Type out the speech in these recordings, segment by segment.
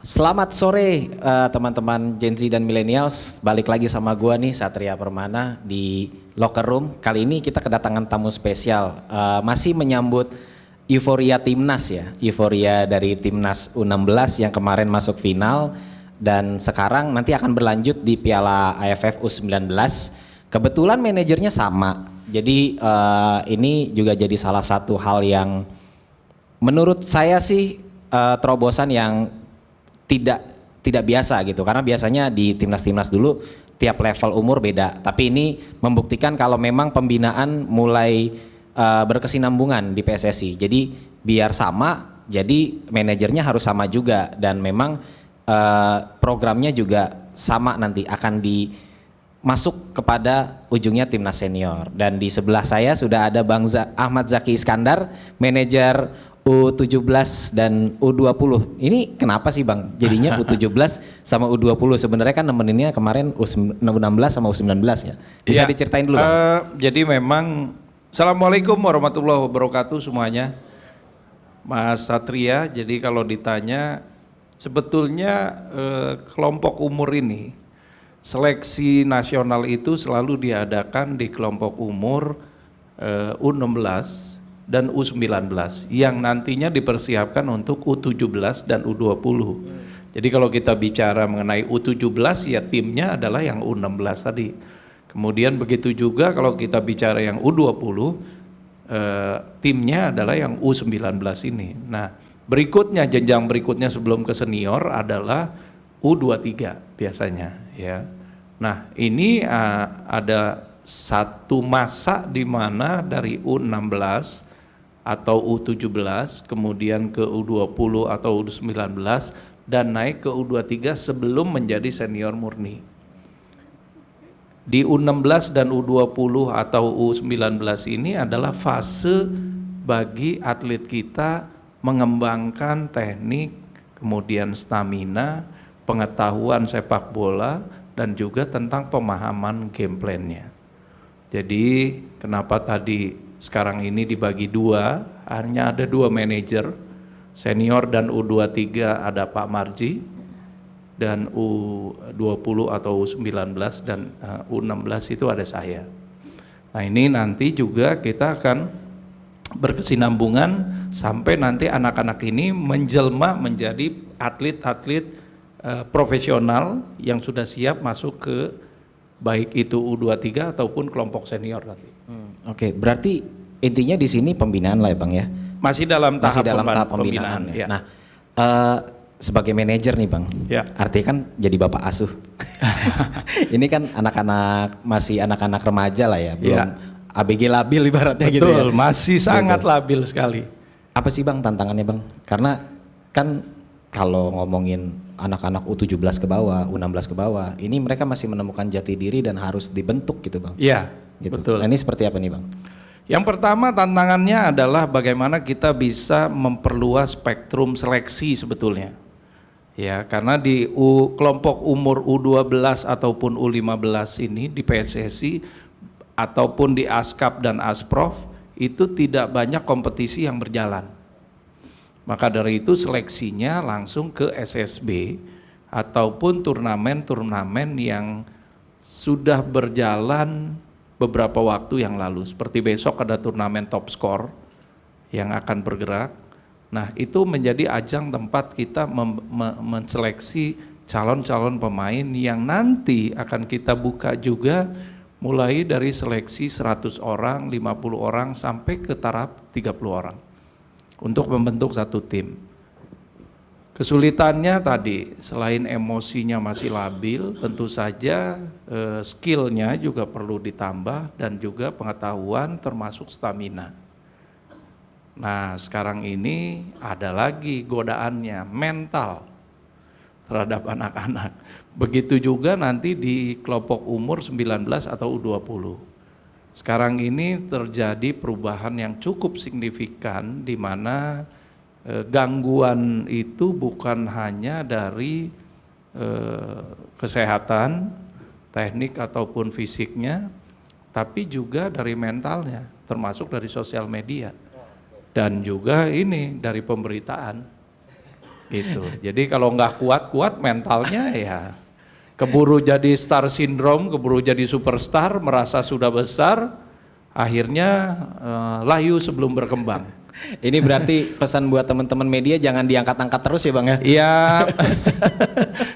Selamat sore teman-teman Gen Z dan Millennials, balik lagi sama gua nih Satria Permana di Locker Room. Kali ini kita kedatangan tamu spesial, masih menyambut euforia Timnas ya, euforia dari Timnas U16 yang kemarin masuk final dan sekarang nanti akan berlanjut di Piala AFF U19. Kebetulan manajernya sama, jadi ini juga jadi salah satu hal yang menurut saya sih terobosan yang tidak biasa gitu, karena biasanya di timnas dulu tiap level umur beda, tapi ini membuktikan kalau memang pembinaan mulai berkesinambungan di PSSI. Jadi biar sama, jadi manajernya harus sama juga dan memang programnya juga sama, nanti akan masuk kepada ujungnya timnas senior. Dan di sebelah saya sudah ada Bang Ahmad Zaki Iskandar, manajer U17 dan U20. Ini kenapa sih Bang jadinya U17 sama U20? Sebenarnya kan nemeninnya kemarin U16 sama U19 ya. Bisa diceritain dulu Bang? Jadi memang Assalamualaikum warahmatullahi wabarakatuh semuanya. Mas Satria, jadi kalau ditanya sebetulnya kelompok umur ini, seleksi nasional itu selalu diadakan di kelompok umur U16 dan U19 yang nantinya dipersiapkan untuk U17 dan U20. Jadi kalau kita bicara mengenai U17 ya timnya adalah yang U16 tadi. Kemudian begitu juga kalau kita bicara yang U20 timnya adalah yang U19 ini. Nah, berikutnya jenjang berikutnya sebelum ke senior adalah U23 biasanya ya. Nah, ini ada satu masa di mana dari U16 atau U17 kemudian ke U20 atau U19 dan naik ke U23 sebelum menjadi senior murni. Di U16 dan U20 atau U19 ini adalah fase bagi atlet kita mengembangkan teknik, kemudian stamina, pengetahuan sepak bola dan juga tentang pemahaman game plan-nya. Jadi kenapa tadi sekarang ini dibagi dua, hanya ada dua manajer, senior dan U23 ada Pak Marji, dan U20 atau U19 dan U16 itu ada saya. Nah ini nanti juga kita akan berkesinambungan sampai nanti anak-anak ini menjelma menjadi atlet-atlet profesional yang sudah siap masuk ke baik itu U23 ataupun kelompok senior nanti. Oke, berarti intinya di sini pembinaan lah ya Bang ya? Masih dalam tahap pembinaan. Ya. Nah, sebagai manajer nih Bang, ya. Artinya kan jadi bapak asuh. Ini kan masih anak-anak remaja lah ya, belum ABG labil ibaratnya. Betul, gitu ya. masih sangat labil sekali. Apa sih Bang tantangannya Bang? Karena kan kalau ngomongin anak-anak U17 ke bawah, U16 ke bawah, ini mereka masih menemukan jati diri dan harus dibentuk gitu Bang. Iya, gitu. Betul. Nah, ini seperti apa nih Bang? Yang pertama tantangannya adalah bagaimana kita bisa memperluas spektrum seleksi sebetulnya. Ya, karena di kelompok umur U12 ataupun U15 ini di PSSI ataupun di ASKAP dan ASPROF itu tidak banyak kompetisi yang berjalan. Maka dari itu seleksinya langsung ke SSB ataupun turnamen-turnamen yang sudah berjalan beberapa waktu yang lalu. Seperti besok ada turnamen top score yang akan bergerak. Nah itu menjadi ajang tempat kita menseleksi calon-calon pemain yang nanti akan kita buka juga mulai dari seleksi 100 orang, 50 orang sampai ke taraf 30 orang untuk membentuk satu tim. Kesulitannya tadi selain emosinya masih labil, tentu saja skillnya juga perlu ditambah dan juga pengetahuan termasuk stamina. Nah sekarang ini ada lagi godaannya mental terhadap anak-anak. Begitu juga nanti di kelompok umur 19 atau U20. Sekarang ini terjadi perubahan yang cukup signifikan di mana gangguan itu bukan hanya dari kesehatan, teknik ataupun fisiknya, tapi juga dari mentalnya, termasuk dari sosial media dan juga ini dari pemberitaan. Gitu. Jadi kalau nggak kuat-kuat mentalnya ya keburu jadi star syndrome, keburu jadi superstar, merasa sudah besar, akhirnya layu sebelum berkembang. Ini berarti pesan buat teman-teman media jangan diangkat-angkat terus ya Bang ya? Iya,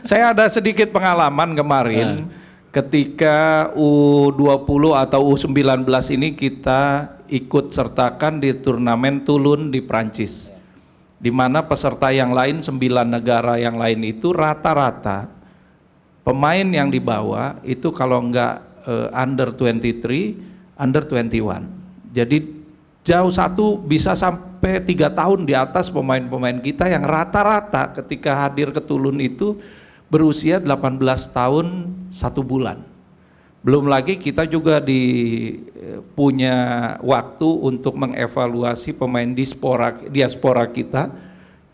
saya ada sedikit pengalaman kemarin ketika U20 atau U19 ini kita ikut sertakan di turnamen Toulon di Prancis. Di mana peserta yang lain 9 negara yang lain itu rata-rata pemain yang dibawa itu kalau enggak under 23, under 21. Jadi jauh satu bisa sampai 3 tahun di atas pemain-pemain kita yang rata-rata ketika hadir ke Toulon itu berusia 18 tahun 1 bulan. Belum lagi kita juga punya waktu untuk mengevaluasi pemain diaspora kita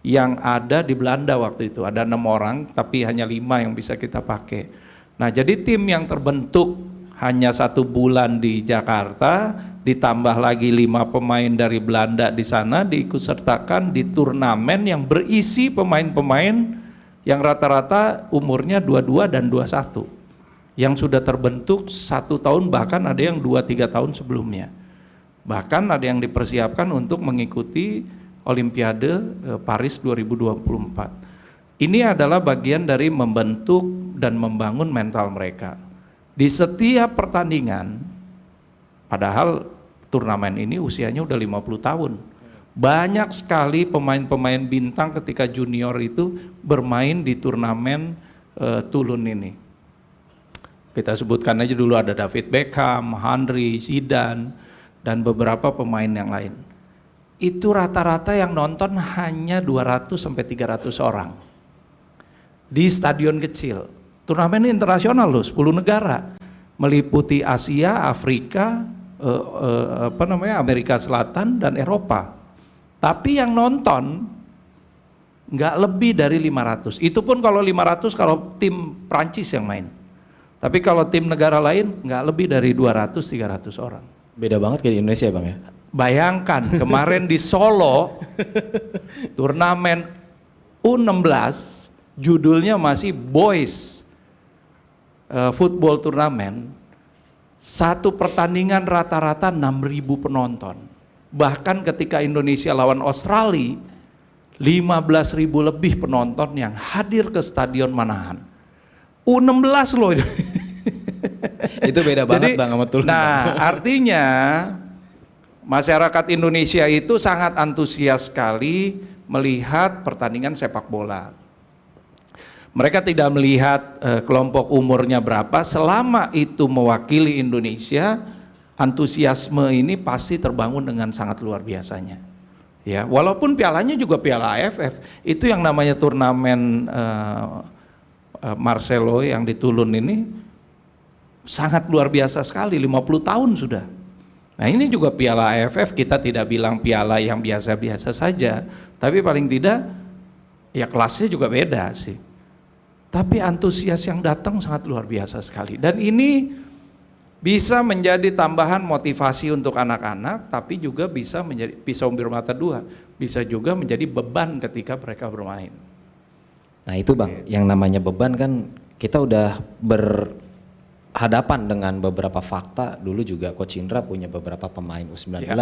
yang ada di Belanda waktu itu. Ada 6 orang tapi hanya 5 yang bisa kita pakai. Nah jadi tim yang terbentuk hanya 1 bulan di Jakarta, ditambah lagi 5 pemain dari Belanda di sana diikutsertakan di turnamen yang berisi pemain-pemain yang rata-rata umurnya 22 dan 21. Yang sudah terbentuk 1 tahun bahkan ada yang 2-3 tahun sebelumnya. Bahkan ada yang dipersiapkan untuk mengikuti Olimpiade Paris 2024. Ini adalah bagian dari membentuk dan membangun mental mereka. Di setiap pertandingan, padahal turnamen ini usianya udah 50 tahun. Banyak sekali pemain-pemain bintang ketika junior itu bermain di turnamen Toulon ini. Kita sebutkan aja dulu ada David Beckham, Henry, Zidane, dan beberapa pemain yang lain. Itu rata-rata yang nonton hanya 200 sampai 300 orang. Di stadion kecil. Turnamen internasional loh, 10 negara. Meliputi Asia, Afrika, Amerika Selatan dan Eropa. Tapi yang nonton nggak lebih dari 500. Itu pun kalau 500 kalau tim Prancis yang main. Tapi kalau tim negara lain nggak lebih dari 200-300 orang. Beda banget kayak di Indonesia Bang ya? Bayangkan kemarin di Solo, turnamen U16, judulnya masih Boys Football Turnamen, 1 pertandingan rata-rata 6.000 penonton. Bahkan ketika Indonesia lawan Australia, 15.000 lebih penonton yang hadir ke Stadion Manahan. U16 loh. Itu beda banget Bang sama Toulon. Nah artinya masyarakat Indonesia itu sangat antusias sekali melihat pertandingan sepak bola. Mereka tidak melihat kelompok umurnya berapa, selama itu mewakili Indonesia, antusiasme ini pasti terbangun dengan sangat luar biasanya. Ya, walaupun pialanya juga piala AFF, itu yang namanya turnamen Marcelo yang di Toulon ini sangat luar biasa sekali, 50 tahun sudah. Nah ini juga piala AFF, kita tidak bilang piala yang biasa-biasa saja, tapi paling tidak ya kelasnya juga beda sih. Tapi antusias yang datang sangat luar biasa sekali. Dan ini bisa menjadi tambahan motivasi untuk anak-anak, tapi juga bisa menjadi pisau bermata dua, bisa juga menjadi beban ketika mereka bermain. Nah itu Bang, yang namanya beban kan kita udah berhadapan dengan beberapa fakta. Dulu juga Coach Indra punya beberapa pemain U19,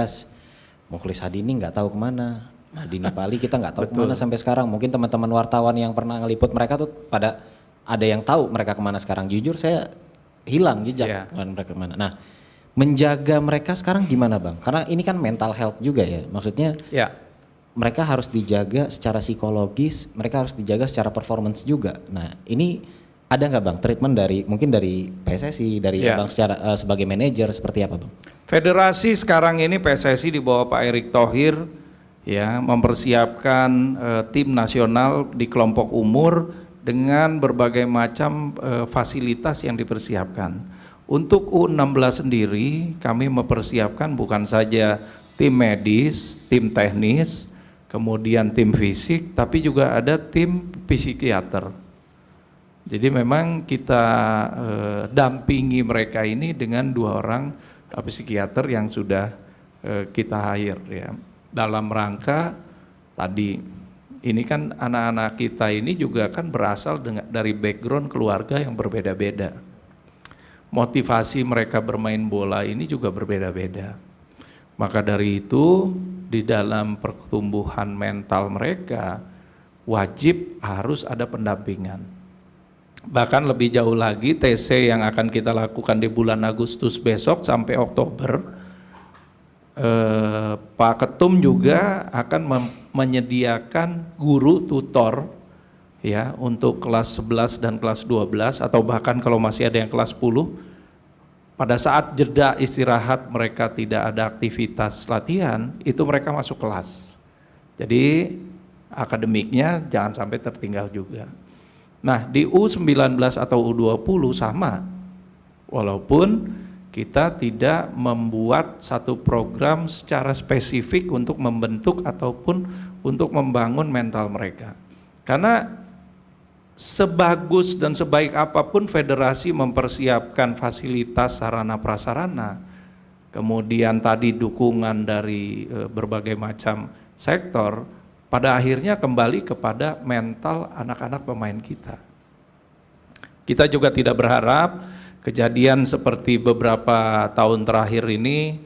Mukhlis Hadini nggak tahu kemana, Dini Pali kita nggak tahu kemana sampai sekarang. Mungkin teman-teman wartawan yang pernah ngeliput mereka tuh pada ada yang tahu mereka kemana sekarang. Jujur saya hilang jejak mereka kemana. Nah menjaga mereka sekarang gimana Bang? Karena ini kan mental health juga ya, maksudnya mereka harus dijaga secara psikologis, mereka harus dijaga secara performance juga. Nah ini ada nggak Bang treatment dari mungkin dari PSSI, dari Abang secara sebagai manajer seperti apa Bang? Federasi sekarang ini PSSI di bawah Pak Erick Thohir ya mempersiapkan tim nasional di kelompok umur dengan berbagai macam fasilitas yang dipersiapkan. Untuk U16 sendiri kami mempersiapkan bukan saja tim medis, tim teknis, kemudian tim fisik, tapi juga ada tim psikiater. Jadi memang kita dampingi mereka ini dengan 2 orang psikiater yang sudah kita hire ya, dalam rangka tadi ini kan anak-anak kita ini juga kan berasal dari background keluarga yang berbeda-beda. Motivasi mereka bermain bola ini juga berbeda-beda. Maka dari itu di dalam pertumbuhan mental mereka wajib harus ada pendampingan. Bahkan lebih jauh lagi TC yang akan kita lakukan di bulan Agustus besok sampai Oktober, Pak Ketum juga akan menyediakan guru tutor ya untuk kelas 11 dan kelas 12 atau bahkan kalau masih ada yang kelas 10 pada saat jeda istirahat mereka tidak ada aktivitas latihan itu mereka masuk kelas. Jadi akademiknya jangan sampai tertinggal juga. Nah di U19 atau U20 sama, walaupun kita tidak membuat satu program secara spesifik untuk membentuk ataupun untuk membangun mental mereka. Karena sebagus dan sebaik apapun federasi mempersiapkan fasilitas sarana prasarana, kemudian tadi dukungan dari berbagai macam sektor, pada akhirnya kembali kepada mental anak-anak pemain kita. Kita juga tidak berharap kejadian seperti beberapa tahun terakhir ini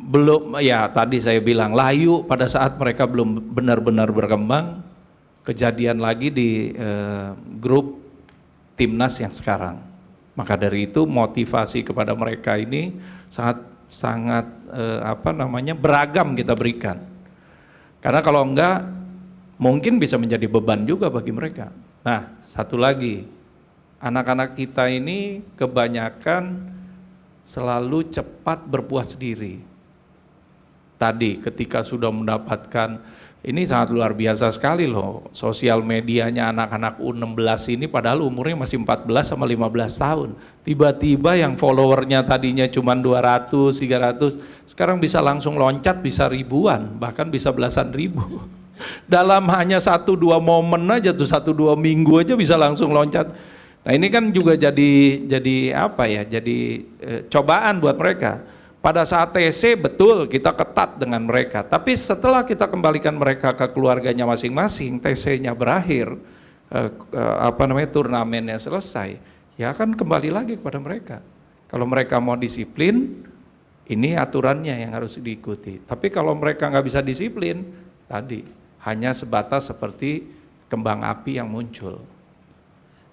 belum, ya tadi saya bilang layu pada saat mereka belum benar-benar berkembang, kejadian lagi di grup timnas yang sekarang. Maka dari itu motivasi kepada mereka ini sangat beragam kita berikan. Karena kalau enggak mungkin bisa menjadi beban juga bagi mereka. Nah, satu lagi, anak-anak kita ini kebanyakan selalu cepat berpuas diri. Tadi ketika sudah mendapatkan, ini sangat luar biasa sekali loh, sosial medianya anak-anak U16 ini padahal umurnya masih 14 sama 15 tahun. Tiba-tiba yang followernya tadinya cuma 200, 300, sekarang bisa langsung loncat, bisa ribuan, bahkan bisa belasan ribu. Dalam hanya 1-2 momen aja tuh, 1-2 minggu aja bisa langsung loncat. Nah ini kan juga jadi cobaan buat mereka. Pada saat TC betul kita ketat dengan mereka, tapi setelah kita kembalikan mereka ke keluarganya masing-masing, TC-nya berakhir, turnamennya selesai, ya kan kembali lagi kepada mereka. Kalau mereka mau disiplin, ini aturannya yang harus diikuti. Tapi kalau mereka nggak bisa disiplin, tadi hanya sebatas seperti kembang api yang muncul.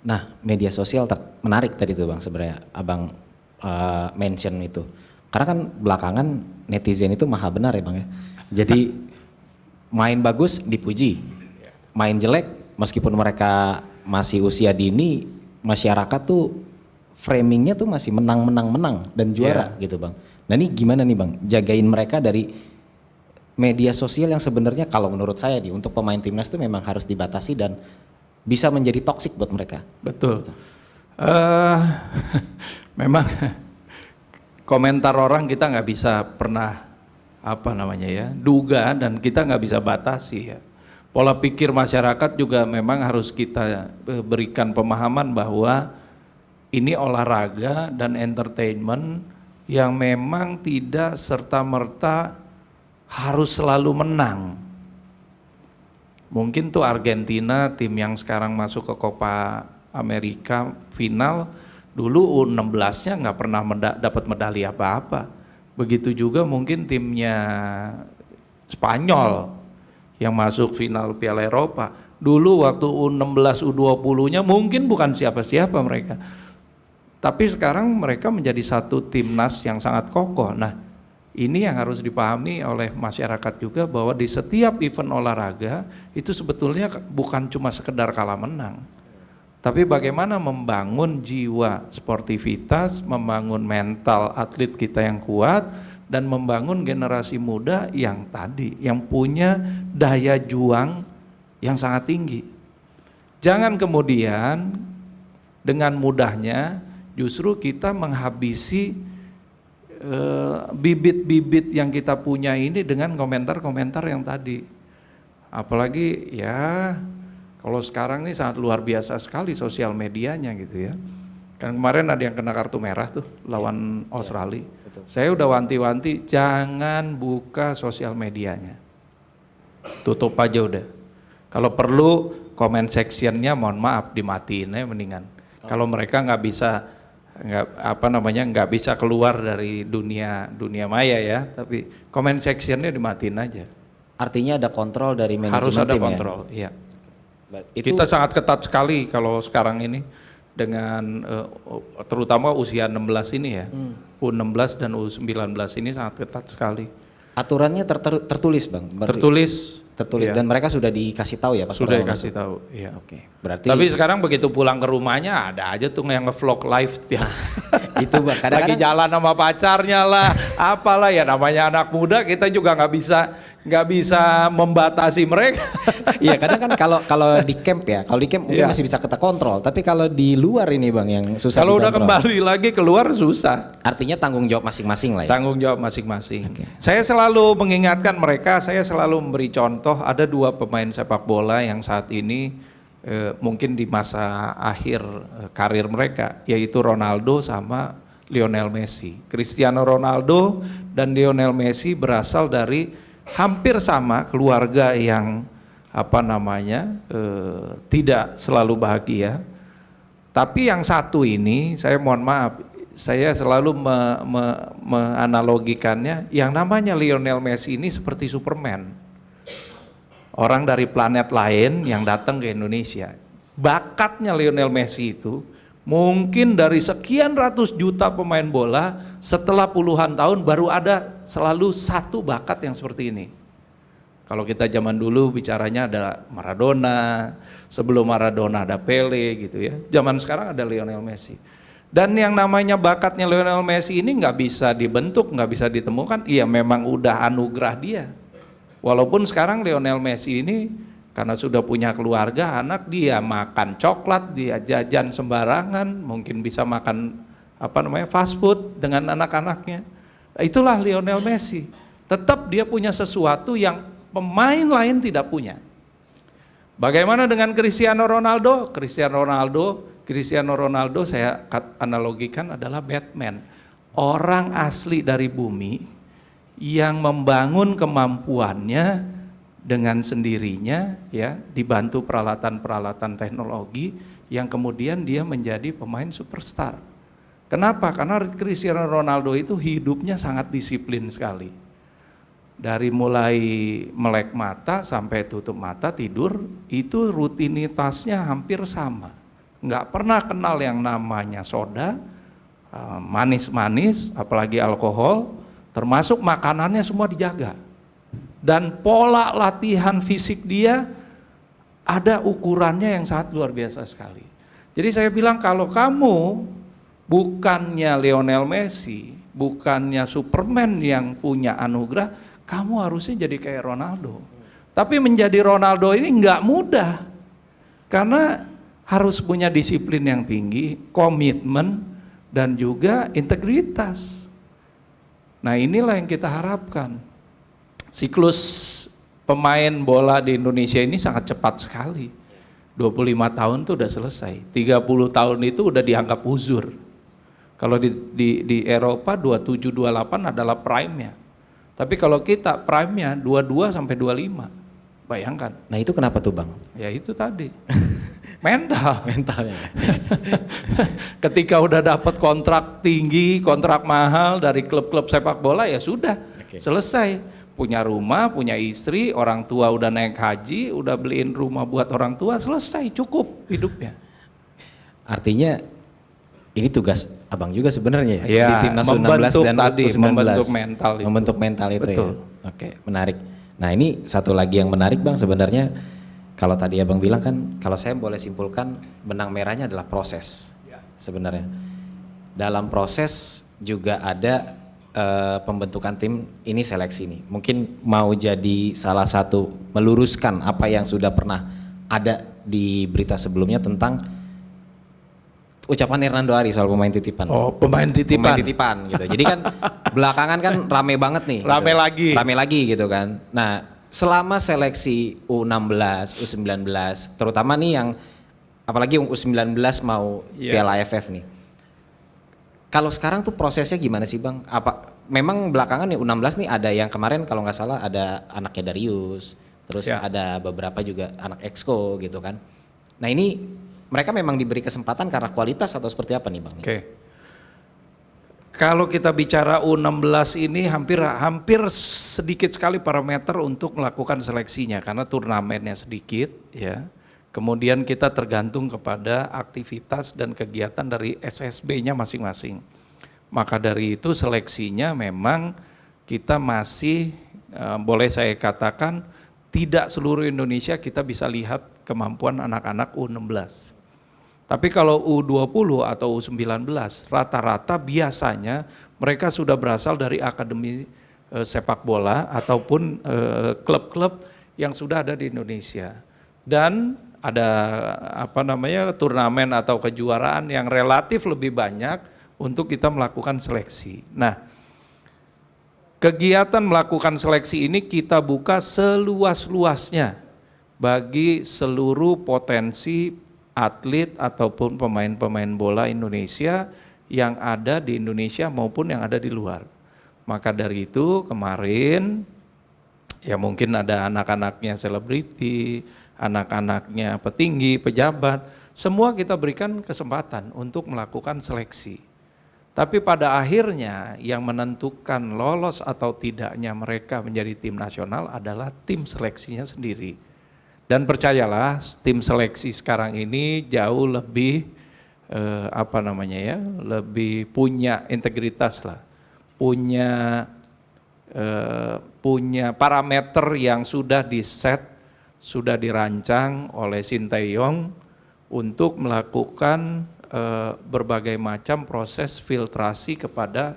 Nah, media sosial menarik tadi tuh Bang, sebenarnya Abang mention itu. Karena kan belakangan netizen itu maha benar ya Bang ya. Jadi main bagus dipuji, main jelek meskipun mereka masih usia dini, masyarakat tuh framingnya tuh masih menang dan juara gitu Bang. Nah ini gimana nih Bang, jagain mereka dari media sosial yang sebenarnya kalau menurut saya nih untuk pemain timnas itu memang harus dibatasi dan bisa menjadi toksik buat mereka. Betul. Memang komentar orang kita nggak bisa pernah duga dan kita nggak bisa batasi ya. Pola pikir masyarakat juga memang harus kita berikan pemahaman bahwa ini olahraga dan entertainment yang memang tidak serta-merta harus selalu menang. Mungkin tuh Argentina, tim yang sekarang masuk ke Copa America final, dulu U16-nya nggak pernah dapat medali apa-apa. Begitu juga mungkin timnya Spanyol yang masuk final Piala Eropa. Dulu waktu U16, U20-nya mungkin bukan siapa-siapa mereka. Tapi sekarang mereka menjadi satu timnas yang sangat kokoh. Nah, ini yang harus dipahami oleh masyarakat juga bahwa di setiap event olahraga itu sebetulnya bukan cuma sekedar kalah menang. Tapi bagaimana membangun jiwa sportivitas, membangun mental atlet kita yang kuat, dan membangun generasi muda yang punya daya juang yang sangat tinggi. Jangan kemudian dengan mudahnya justru kita menghabisi bibit-bibit yang kita punya ini dengan komentar-komentar yang tadi. Apalagi ya kalau sekarang ini sangat luar biasa sekali sosial medianya gitu ya. Kan kemarin ada yang kena kartu merah tuh lawan Australia. Betul. Saya udah wanti-wanti jangan buka sosial medianya. Tutup aja udah. Kalau perlu comment sectionnya mohon maaf dimatiin ya mendingan. Kalau mereka nggak bisa keluar dari dunia maya ya, tapi comment sectionnya dimatiin aja. Artinya ada kontrol dari manajemen Harus ada tim kontrol, iya. Itu Kita sangat ketat sekali kalau sekarang ini dengan terutama usia 16 ini ya. U16 dan U19 ini sangat ketat sekali. aturannya tertulis Bang. Tertulis Iya. dan mereka sudah dikasih tahu ya pas Sudah pertama dikasih masuk? tahu, iya. Oke. Berarti Tapi sekarang begitu pulang ke rumahnya ada aja tuh yang nge-vlog live tiap itu Bang, lagi kadang-kadang jalan sama pacarnya lah, apalah ya namanya anak muda, kita juga nggak bisa membatasi mereka. iya kadang kan kalau di camp ya, kalau di camp mungkin Iya. masih bisa kita kontrol, tapi kalau di luar ini Bang yang susah Kalau udah dikontrol. kembali lagi keluar susah. Artinya tanggung jawab masing-masing lah ya. Tanggung jawab masing-masing. Oke. Saya selalu mengingatkan mereka, saya selalu memberi contoh, ada 2 pemain sepak bola yang saat ini mungkin di masa akhir karir mereka, yaitu Ronaldo sama Lionel Messi. Cristiano Ronaldo dan Lionel Messi berasal dari hampir sama keluarga yang tidak selalu bahagia. Tapi yang satu ini, saya mohon maaf, saya selalu menganalogikannya, yang namanya Lionel Messi ini seperti Superman. Orang dari planet lain yang datang ke Indonesia. Bakatnya Lionel Messi itu mungkin dari sekian ratus juta pemain bola, setelah puluhan tahun baru ada selalu satu bakat yang seperti ini. Kalau kita zaman dulu bicaranya ada Maradona, sebelum Maradona ada Pele gitu ya. Zaman sekarang ada Lionel Messi. Dan yang namanya bakatnya Lionel Messi ini nggak bisa dibentuk, nggak bisa ditemukan. Iya memang udah anugerah dia. Walaupun sekarang Lionel Messi ini karena sudah punya keluarga, anak, dia makan coklat, dia jajan sembarangan, mungkin bisa makan fast food dengan anak-anaknya. Itulah Lionel Messi. Tetap dia punya sesuatu yang pemain lain tidak punya. Bagaimana dengan Cristiano Ronaldo? Cristiano Ronaldo saya analogikan adalah Batman. Orang asli dari bumi yang membangun kemampuannya dengan sendirinya ya, dibantu peralatan-peralatan teknologi yang kemudian dia menjadi pemain superstar. Kenapa? Karena Cristiano Ronaldo itu hidupnya sangat disiplin sekali. Dari mulai melek mata sampai tutup mata tidur itu rutinitasnya hampir sama. Nggak pernah kenal yang namanya soda, manis-manis, apalagi alkohol, termasuk makanannya semua dijaga. Dan pola latihan fisik dia ada ukurannya yang sangat luar biasa sekali. Jadi saya bilang kalau kamu bukannya Lionel Messi, bukannya Superman yang punya anugerah, kamu harusnya jadi kayak Ronaldo. Tapi menjadi Ronaldo ini nggak mudah, karena harus punya disiplin yang tinggi, komitmen, dan juga integritas. Nah inilah yang kita harapkan. Siklus pemain bola di Indonesia ini sangat cepat sekali. 25 tahun itu udah selesai, 30 tahun itu udah dianggap uzur. Kalau di Eropa 27-28 adalah prime-nya. Tapi kalau kita prime-nya 22 sampai 25. Bayangkan. Nah itu kenapa tuh Bang? Ya itu tadi. Mentalnya. Ketika udah dapat kontrak tinggi, kontrak mahal dari klub-klub sepak bola ya sudah. Selesai. Punya rumah, punya istri, orang tua udah naik haji, udah beliin rumah buat orang tua, selesai, cukup hidupnya. Artinya ini tugas Abang juga sebenarnya ya, Ya, di timnas U16 dan U19. membentuk mental itu. Membentuk mental itu. Betul. Ya. Oke, menarik. Nah ini satu lagi yang menarik Bang sebenarnya, kalau tadi Abang bilang kan, kalau saya boleh simpulkan benang merahnya adalah proses sebenarnya. Dalam proses juga ada pembentukan tim ini, seleksi nih. Mungkin mau jadi salah satu meluruskan apa yang sudah pernah ada di berita sebelumnya tentang ucapan Hernando Ari soal pemain titipan. Oh, pemain titipan. Pemain titipan gitu. Jadi kan belakangan kan rame banget nih. Rame gitu. lagi. Rame lagi gitu kan. Nah, selama seleksi U16, U19, terutama nih yang apalagi U19 mau Piala AFF nih. Kalau sekarang tuh prosesnya gimana sih Bang? Apa memang belakangan nih U16 nih ada yang kemarin kalau nggak salah ada anaknya Darius, terus Ya. ada beberapa juga anak exco gitu kan. Nah ini mereka memang diberi kesempatan karena kualitas atau seperti apa nih Bang? Oke. Kalau kita bicara U16 ini hampir sedikit sekali parameter untuk melakukan seleksinya karena turnamennya sedikit ya. Kemudian kita tergantung kepada aktivitas dan kegiatan dari SSB-nya masing-masing. Maka dari itu seleksinya memang kita masih boleh saya katakan tidak seluruh Indonesia kita bisa lihat kemampuan anak-anak U16. Tapi kalau U20 atau U19 rata-rata biasanya mereka sudah berasal dari akademi sepak bola ataupun klub-klub yang sudah ada di Indonesia. Dan ada turnamen atau kejuaraan yang relatif lebih banyak untuk kita melakukan seleksi. Nah, kegiatan melakukan seleksi ini kita buka seluas-luasnya bagi seluruh potensi atlet ataupun pemain-pemain bola Indonesia yang ada di Indonesia maupun yang ada di luar. Maka dari itu kemarin ya mungkin ada anak-anaknya selebriti, anak-anaknya petinggi, pejabat, semua kita berikan kesempatan untuk melakukan seleksi. Tapi pada akhirnya yang menentukan lolos atau tidaknya mereka menjadi tim nasional adalah tim seleksinya sendiri. Dan percayalah tim seleksi sekarang ini jauh lebih lebih punya integritas lah, punya parameter yang sudah diset, sudah dirancang oleh Sinteyong untuk melakukan berbagai macam proses filtrasi kepada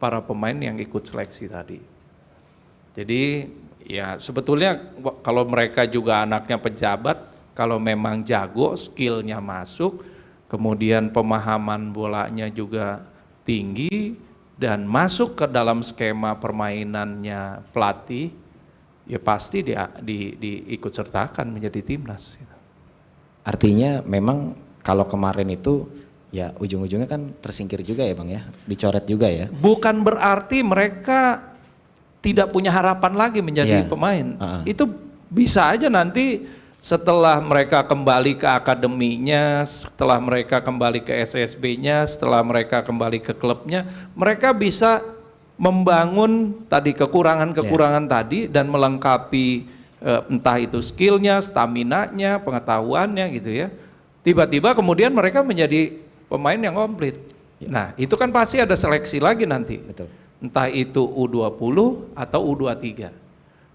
para pemain yang ikut seleksi tadi. Jadi ya sebetulnya kalau mereka juga anaknya pejabat, kalau memang jago, skillnya masuk, kemudian pemahaman bolanya juga tinggi dan masuk ke dalam skema permainannya pelatih, ya pasti diikut sertakan menjadi timnas. Artinya memang kalau kemarin itu ya ujung-ujungnya kan tersingkir juga ya Bang ya, dicoret juga ya. Bukan berarti mereka tidak punya harapan lagi menjadi pemain. Itu bisa aja nanti setelah mereka kembali ke akademinya, setelah mereka kembali ke SSB-nya, setelah mereka kembali ke klubnya, mereka bisa membangun tadi kekurangan-kekurangan tadi dan melengkapi entah itu skillnya, stamina-nya, pengetahuannya gitu ya. Tiba-tiba kemudian mereka menjadi pemain yang komplit. Nah itu kan pasti ada seleksi lagi nanti. Betul. Entah itu U20 atau U23.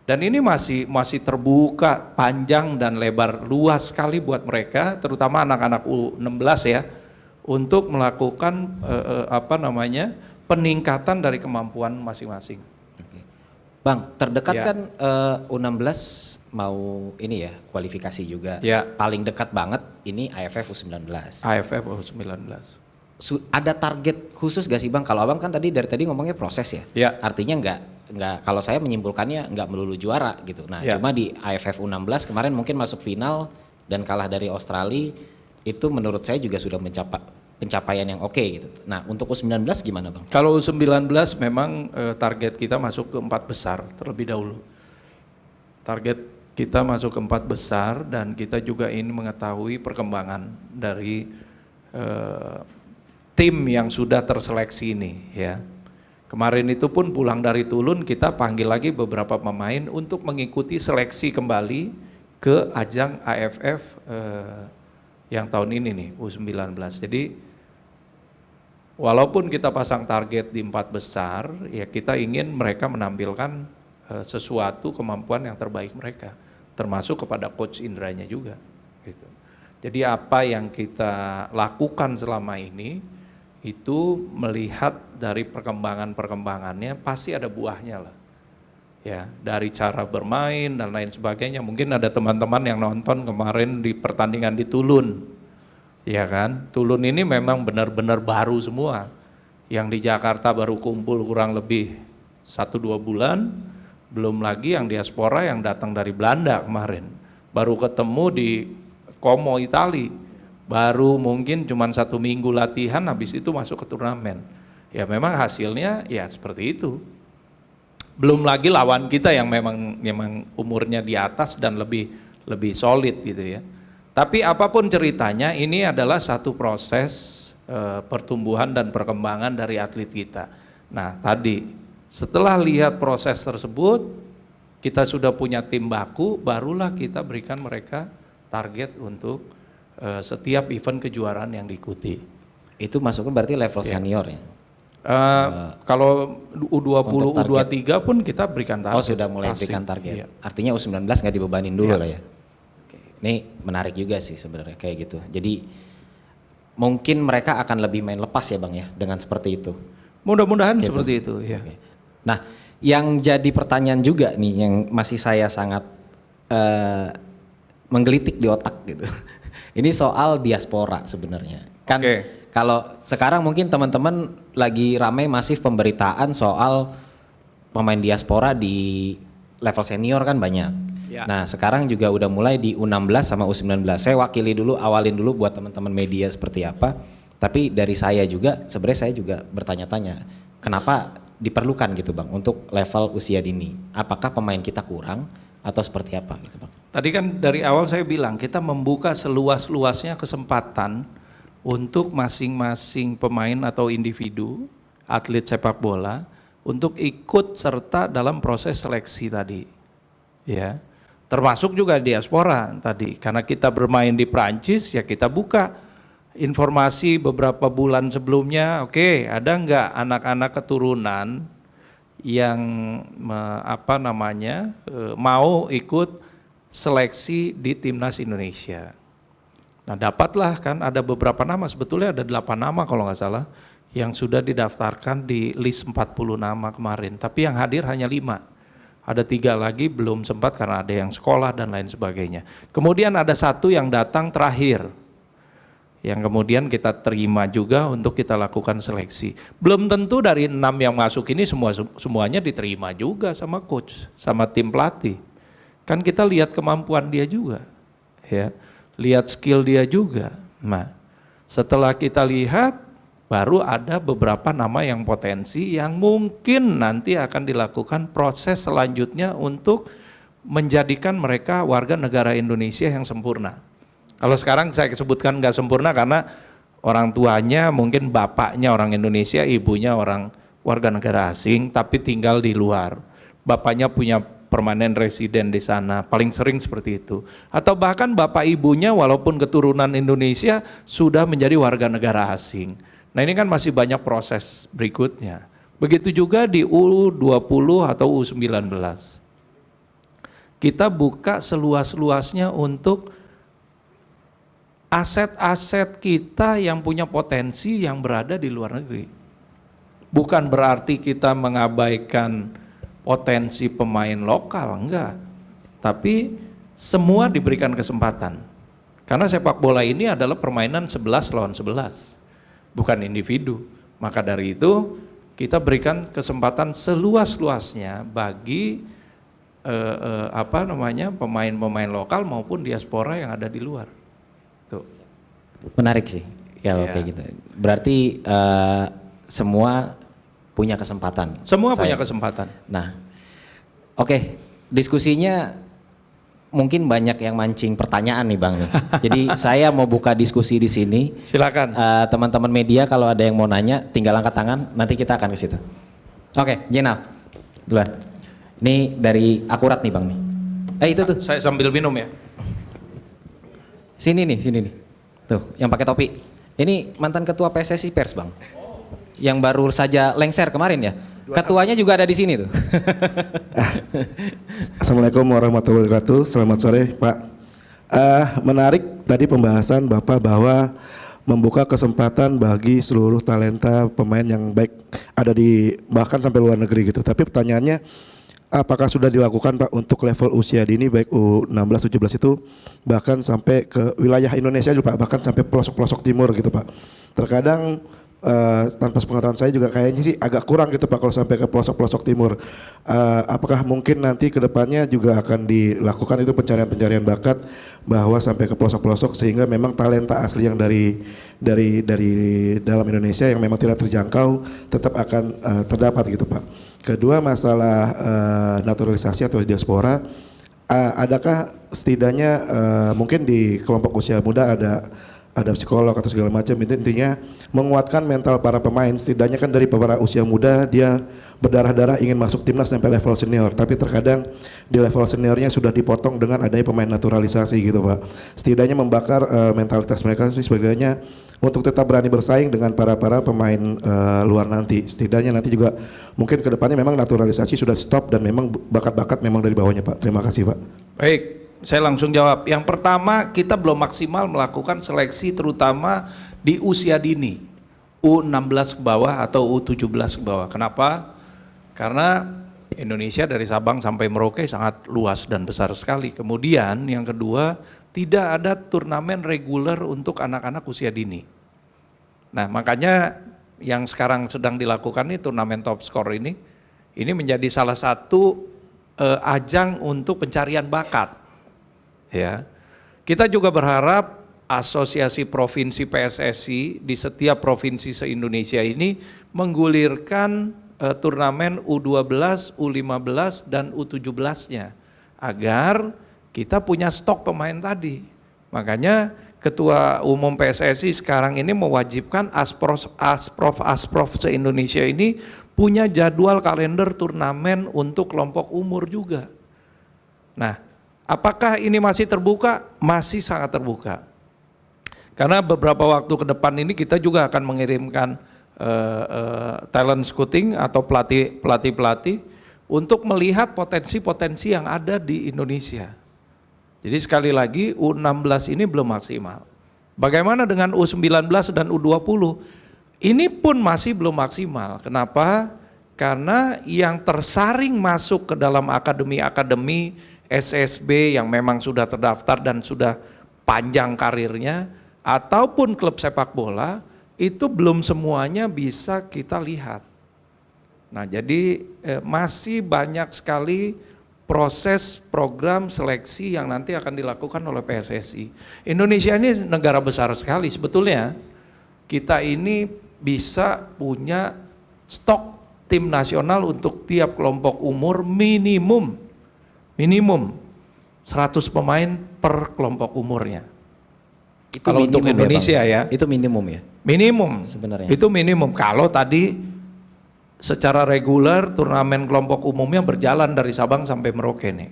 Dan ini masih terbuka panjang dan lebar luas sekali buat mereka, terutama anak-anak U16 ya, untuk melakukan peningkatan dari kemampuan masing-masing. Oke. Bang, terdekat Ya. kan U16 mau ini ya, kualifikasi juga. Ya. Paling dekat banget ini AFF U19. AFF U19. Ada target khusus gak sih Bang? Kalau Abang kan dari tadi ngomongnya proses ya. Ya. Artinya nggak kalau saya menyimpulkannya nggak melulu juara gitu. Nah, Ya. cuma di AFF U16 kemarin mungkin masuk final dan kalah dari Australia, itu menurut saya juga sudah pencapaian yang oke gitu. Nah, untuk U19 gimana Bang? Kalau U19 memang target kita masuk ke 4 besar terlebih dahulu. Target kita masuk ke 4 besar dan kita juga ingin mengetahui perkembangan dari tim yang sudah terseleksi ini ya. Kemarin itu pun pulang dari Tulun kita panggil lagi beberapa pemain untuk mengikuti seleksi kembali ke ajang AFF yang tahun ini nih U19. Jadi walaupun kita pasang target di 4 besar, ya kita ingin mereka menampilkan sesuatu kemampuan yang terbaik mereka, termasuk kepada Coach Indranya juga. Gitu. Jadi apa yang kita lakukan selama ini itu melihat dari perkembangannya pasti ada buahnya lah. Ya, dari cara bermain dan lain sebagainya. Mungkin ada teman-teman yang nonton kemarin di pertandingan di Tulun. Ya kan? Tulun ini memang benar-benar baru semua. Yang di Jakarta baru kumpul kurang lebih 1-2 bulan, belum lagi yang diaspora yang datang dari Belanda kemarin. Baru ketemu di Como, Itali. Baru mungkin cuma 1 minggu latihan, habis itu masuk ke turnamen. Ya memang hasilnya ya seperti itu. Belum lagi lawan kita yang memang umurnya di atas dan lebih solid gitu ya. Tapi apapun ceritanya, ini adalah satu proses pertumbuhan dan perkembangan dari atlet kita. Nah tadi setelah lihat proses tersebut, kita sudah punya tim baku, barulah kita berikan mereka target untuk setiap event kejuaraan yang diikuti. Itu masuknya berarti level senior ya? Kalau U20, U23 pun kita berikan target. Oh sudah mulai berikan target. Iya. Artinya U19 nggak dibebanin dulu lah ya. Oke. Ini menarik juga sih sebenarnya kayak gitu. Jadi mungkin mereka akan lebih main lepas ya Bang ya dengan seperti itu. Mudah-mudahan Gitu. seperti itu ya. Oke. Nah, yang jadi pertanyaan juga nih yang masih saya sangat menggelitik di otak gitu. Ini soal diaspora sebenarnya. Kan kalau sekarang mungkin teman-teman lagi ramai masif pemberitaan soal pemain diaspora di level senior kan banyak. Ya. Nah, sekarang juga udah mulai di U16 sama U19. Saya awalin dulu buat teman-teman media seperti apa. Tapi dari saya juga, sebenarnya saya juga bertanya-tanya, kenapa diperlukan gitu Bang untuk level usia dini? Apakah pemain kita kurang atau seperti apa gitu Bang? Tadi kan dari awal saya bilang kita membuka seluas-luasnya kesempatan untuk masing-masing pemain atau individu atlet sepak bola untuk ikut serta dalam proses seleksi tadi. Ya. Termasuk juga diaspora tadi, karena kita bermain di Prancis ya kita buka informasi beberapa bulan sebelumnya, oke, ada nggak anak-anak keturunan yang mau ikut seleksi di timnas Indonesia. Nah dapatlah kan ada beberapa nama, sebetulnya ada 8 nama kalau nggak salah yang sudah didaftarkan di list 40 nama kemarin, tapi yang hadir hanya 5. Ada 3 lagi belum sempat karena ada yang sekolah dan lain sebagainya. Kemudian ada 1 yang datang terakhir, yang kemudian kita terima juga untuk kita lakukan seleksi. Belum tentu dari 6 yang masuk ini semuanya diterima juga sama coach, sama tim pelatih. Kan kita lihat kemampuan dia juga, ya, lihat skill dia juga. Nah, setelah kita lihat, baru ada beberapa nama yang potensi yang mungkin nanti akan dilakukan proses selanjutnya untuk menjadikan mereka warga negara Indonesia yang sempurna. Kalau sekarang saya sebutkan nggak sempurna karena orang tuanya mungkin bapaknya orang Indonesia, ibunya orang warga negara asing tapi tinggal di luar. Bapaknya punya permanen residen di sana, paling sering seperti itu. Atau bahkan bapak ibunya walaupun keturunan Indonesia sudah menjadi warga negara asing. Nah ini kan masih banyak proses berikutnya. Begitu juga di U20 atau U19. Kita buka seluas-luasnya untuk aset-aset kita yang punya potensi yang berada di luar negeri. Bukan berarti kita mengabaikan potensi pemain lokal, enggak. Tapi semua diberikan kesempatan. Karena sepak bola ini adalah permainan 11 lawan 11. Bukan individu. Maka dari itu kita berikan kesempatan seluas-luasnya bagi pemain-pemain lokal maupun diaspora yang ada di luar. Tuh. Menarik sih kalau kayak gitu. Berarti semua punya kesempatan. Semua punya kesempatan. Nah, oke, diskusinya mungkin banyak yang mancing pertanyaan nih Bang nih. Jadi saya mau buka diskusi di sini. Silakan. Teman-teman media kalau ada yang mau nanya tinggal angkat tangan, nanti kita akan ke situ. Oke, Jenal. Duluan. Ini dari Akurat nih Bang nih. Itu tuh. Saya sambil minum ya. Sini nih. Tuh, yang pakai topi. Ini mantan ketua PSSI Pers Bang. Yang baru saja lengser kemarin ya. Ketuanya juga ada di sini tuh. Assalamualaikum warahmatullahi wabarakatuh. Selamat sore Pak. Menarik tadi pembahasan Bapak bahwa membuka kesempatan bagi seluruh talenta pemain yang baik ada di bahkan sampai luar negeri gitu. Tapi pertanyaannya, apakah sudah dilakukan Pak untuk level usia dini baik U16, U17 itu bahkan sampai ke wilayah Indonesia juga Pak, bahkan sampai pelosok-pelosok timur gitu Pak. Terkadang tanpa sepengetahuan saya juga kayaknya sih agak kurang gitu Pak kalau sampai ke pelosok-pelosok timur. Apakah mungkin nanti ke depannya juga akan dilakukan itu pencarian bakat bahwa sampai ke pelosok-pelosok sehingga memang talenta asli yang dari dalam Indonesia yang memang tidak terjangkau tetap akan terdapat gitu Pak. Kedua, masalah naturalisasi atau diaspora, adakah setidaknya mungkin di kelompok usia muda ada psikolog atau segala macam, itu intinya menguatkan mental para pemain. Setidaknya kan dari para usia muda dia berdarah-darah ingin masuk timnas sampai level senior, tapi terkadang di level seniornya sudah dipotong dengan adanya pemain naturalisasi gitu Pak. Setidaknya membakar mentalitas mereka sebagainya untuk tetap berani bersaing dengan para pemain luar nanti. Setidaknya nanti juga mungkin kedepannya memang naturalisasi sudah stop dan memang bakat-bakat memang dari bawahnya Pak. Terima kasih Pak. Baik, saya langsung jawab. Yang pertama, kita belum maksimal melakukan seleksi terutama di usia dini, U16 ke bawah atau U17 ke bawah. Kenapa? Karena Indonesia dari Sabang sampai Merauke sangat luas dan besar sekali. Kemudian yang kedua, tidak ada turnamen reguler untuk anak-anak usia dini. Nah, makanya yang sekarang sedang dilakukan ini turnamen top score ini menjadi salah satu ajang untuk pencarian bakat. Ya, kita juga berharap asosiasi provinsi PSSI di setiap provinsi se-Indonesia ini menggulirkan turnamen U12, U15 dan U17-nya agar kita punya stok pemain tadi. Makanya Ketua Umum PSSI sekarang ini mewajibkan asprof se-Indonesia ini punya jadwal kalender turnamen untuk kelompok umur juga. Nah, apakah ini masih terbuka? Masih sangat terbuka. Karena beberapa waktu ke depan ini kita juga akan mengirimkan talent scouting atau pelatih untuk melihat potensi-potensi yang ada di Indonesia. Jadi sekali lagi U16 ini belum maksimal. Bagaimana dengan U19 dan U20? Ini pun masih belum maksimal. Kenapa? Karena yang tersaring masuk ke dalam akademi-akademi SSB yang memang sudah terdaftar dan sudah panjang karirnya, ataupun klub sepak bola, itu belum semuanya bisa kita lihat. Nah, jadi masih banyak sekali proses program seleksi yang nanti akan dilakukan oleh PSSI. Indonesia ini negara besar sekali sebetulnya. Kita ini bisa punya stok tim nasional untuk tiap kelompok umur minimum 100 pemain per kelompok umurnya. Itu kalau untuk Indonesia ya. Itu minimum ya? Minimum sebenarnya. Itu minimum. Kalau tadi secara reguler turnamen kelompok umumnya berjalan dari Sabang sampai Merauke nih.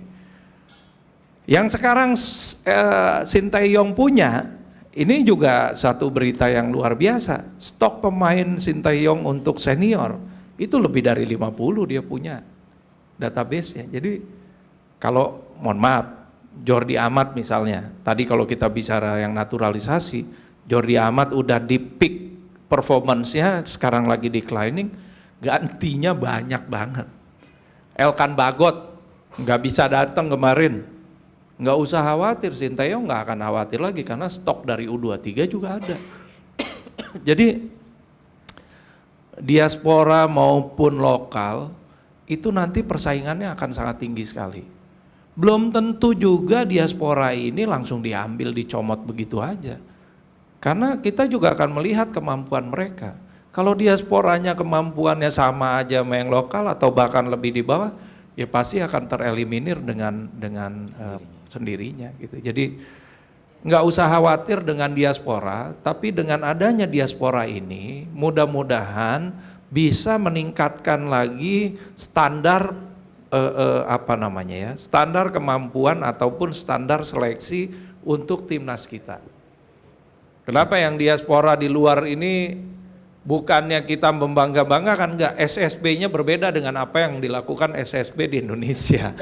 Yang sekarang Sinteyong punya, ini juga satu berita yang luar biasa. Stok pemain Sinteyong untuk senior itu lebih dari 50 dia punya database-nya. Jadi kalau mohon maaf, Jordi Amat misalnya, tadi kalau kita bicara yang naturalisasi, Jordi Amat udah di peak performance-nya, sekarang lagi declining, gantinya banyak banget. Elkan Bagot nggak bisa datang kemarin, nggak usah khawatir, Sinteyong nggak akan khawatir lagi karena stok dari U23 juga ada. Jadi diaspora maupun lokal itu nanti persaingannya akan sangat tinggi sekali. Belum tentu juga diaspora ini langsung diambil, dicomot begitu aja. Karena kita juga akan melihat kemampuan mereka. Kalau diasporanya kemampuannya sama aja sama yang lokal atau bahkan lebih di bawah, ya pasti akan tereliminir dengan sendirinya gitu. Jadi nggak usah khawatir dengan diaspora, tapi dengan adanya diaspora ini mudah-mudahan bisa meningkatkan lagi standar standar kemampuan ataupun standar seleksi untuk timnas kita. Kenapa yang diaspora di luar ini bukannya kita membangga-banggakan, enggak, SSB-nya berbeda dengan apa yang dilakukan SSB di Indonesia.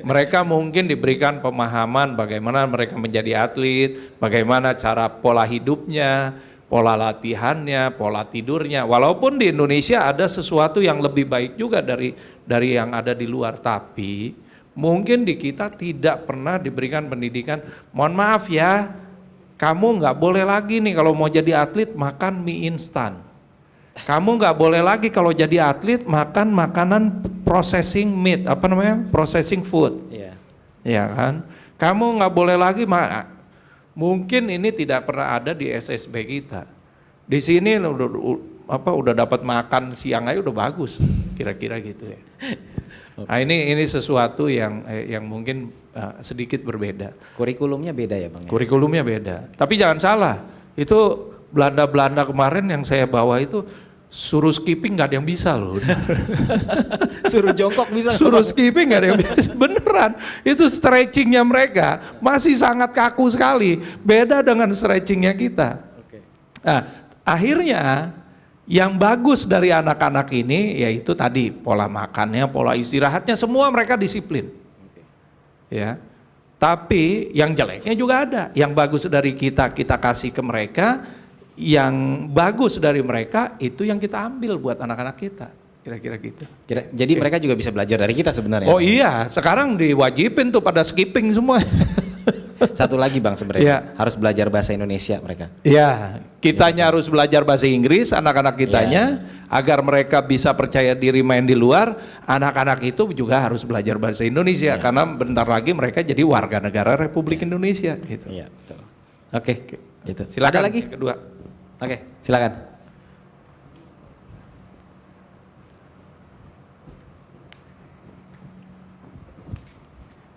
Mereka mungkin diberikan pemahaman bagaimana mereka menjadi atlet, bagaimana cara pola hidupnya, pola latihannya, pola tidurnya. Walaupun di Indonesia ada sesuatu yang lebih baik juga dari yang ada di luar, tapi mungkin di kita tidak pernah diberikan pendidikan. Mohon maaf ya, kamu nggak boleh lagi nih kalau mau jadi atlet makan mie instan. Kamu nggak boleh lagi kalau jadi atlet makan makanan processing meat, processing food. Iya. Ya kan? Kamu nggak boleh lagi mungkin ini tidak pernah ada di SSB kita. Di sini udah dapat makan siang aja udah bagus, kira-kira gitu ya. Nah ini sesuatu yang mungkin sedikit berbeda. Kurikulumnya beda ya Bang ya? Kurikulumnya beda. Tapi jangan salah, itu Belanda kemarin yang saya bawa itu suruh skipping nggak ada yang bisa loh. Suruh jongkok bisa. Suruh skipping nggak ada yang bisa. Beneran, itu stretchingnya mereka masih sangat kaku sekali. Beda dengan stretchingnya kita. Nah, akhirnya yang bagus dari anak-anak ini yaitu tadi pola makannya, pola istirahatnya, semua mereka disiplin. Ya. Tapi yang jeleknya juga ada. Yang bagus dari kita kasih ke mereka, yang bagus dari mereka itu yang kita ambil buat anak-anak kita. Kira-kira gitu. Jadi mereka juga bisa belajar dari kita sebenarnya. Oh iya, sekarang diwajibin tuh pada skipping semua. Satu lagi Bang sebenarnya, Ya. harus belajar bahasa Indonesia mereka. Ya, kitanya harus belajar bahasa Inggris, anak-anak kitanya, agar mereka bisa percaya diri main di luar. Anak-anak itu juga harus belajar bahasa Indonesia, karena bentar lagi mereka jadi warga negara Republik Indonesia. Gitu. Iya betul. Oke, gitu. Silakan Ada lagi? kedua. Oke, silakan.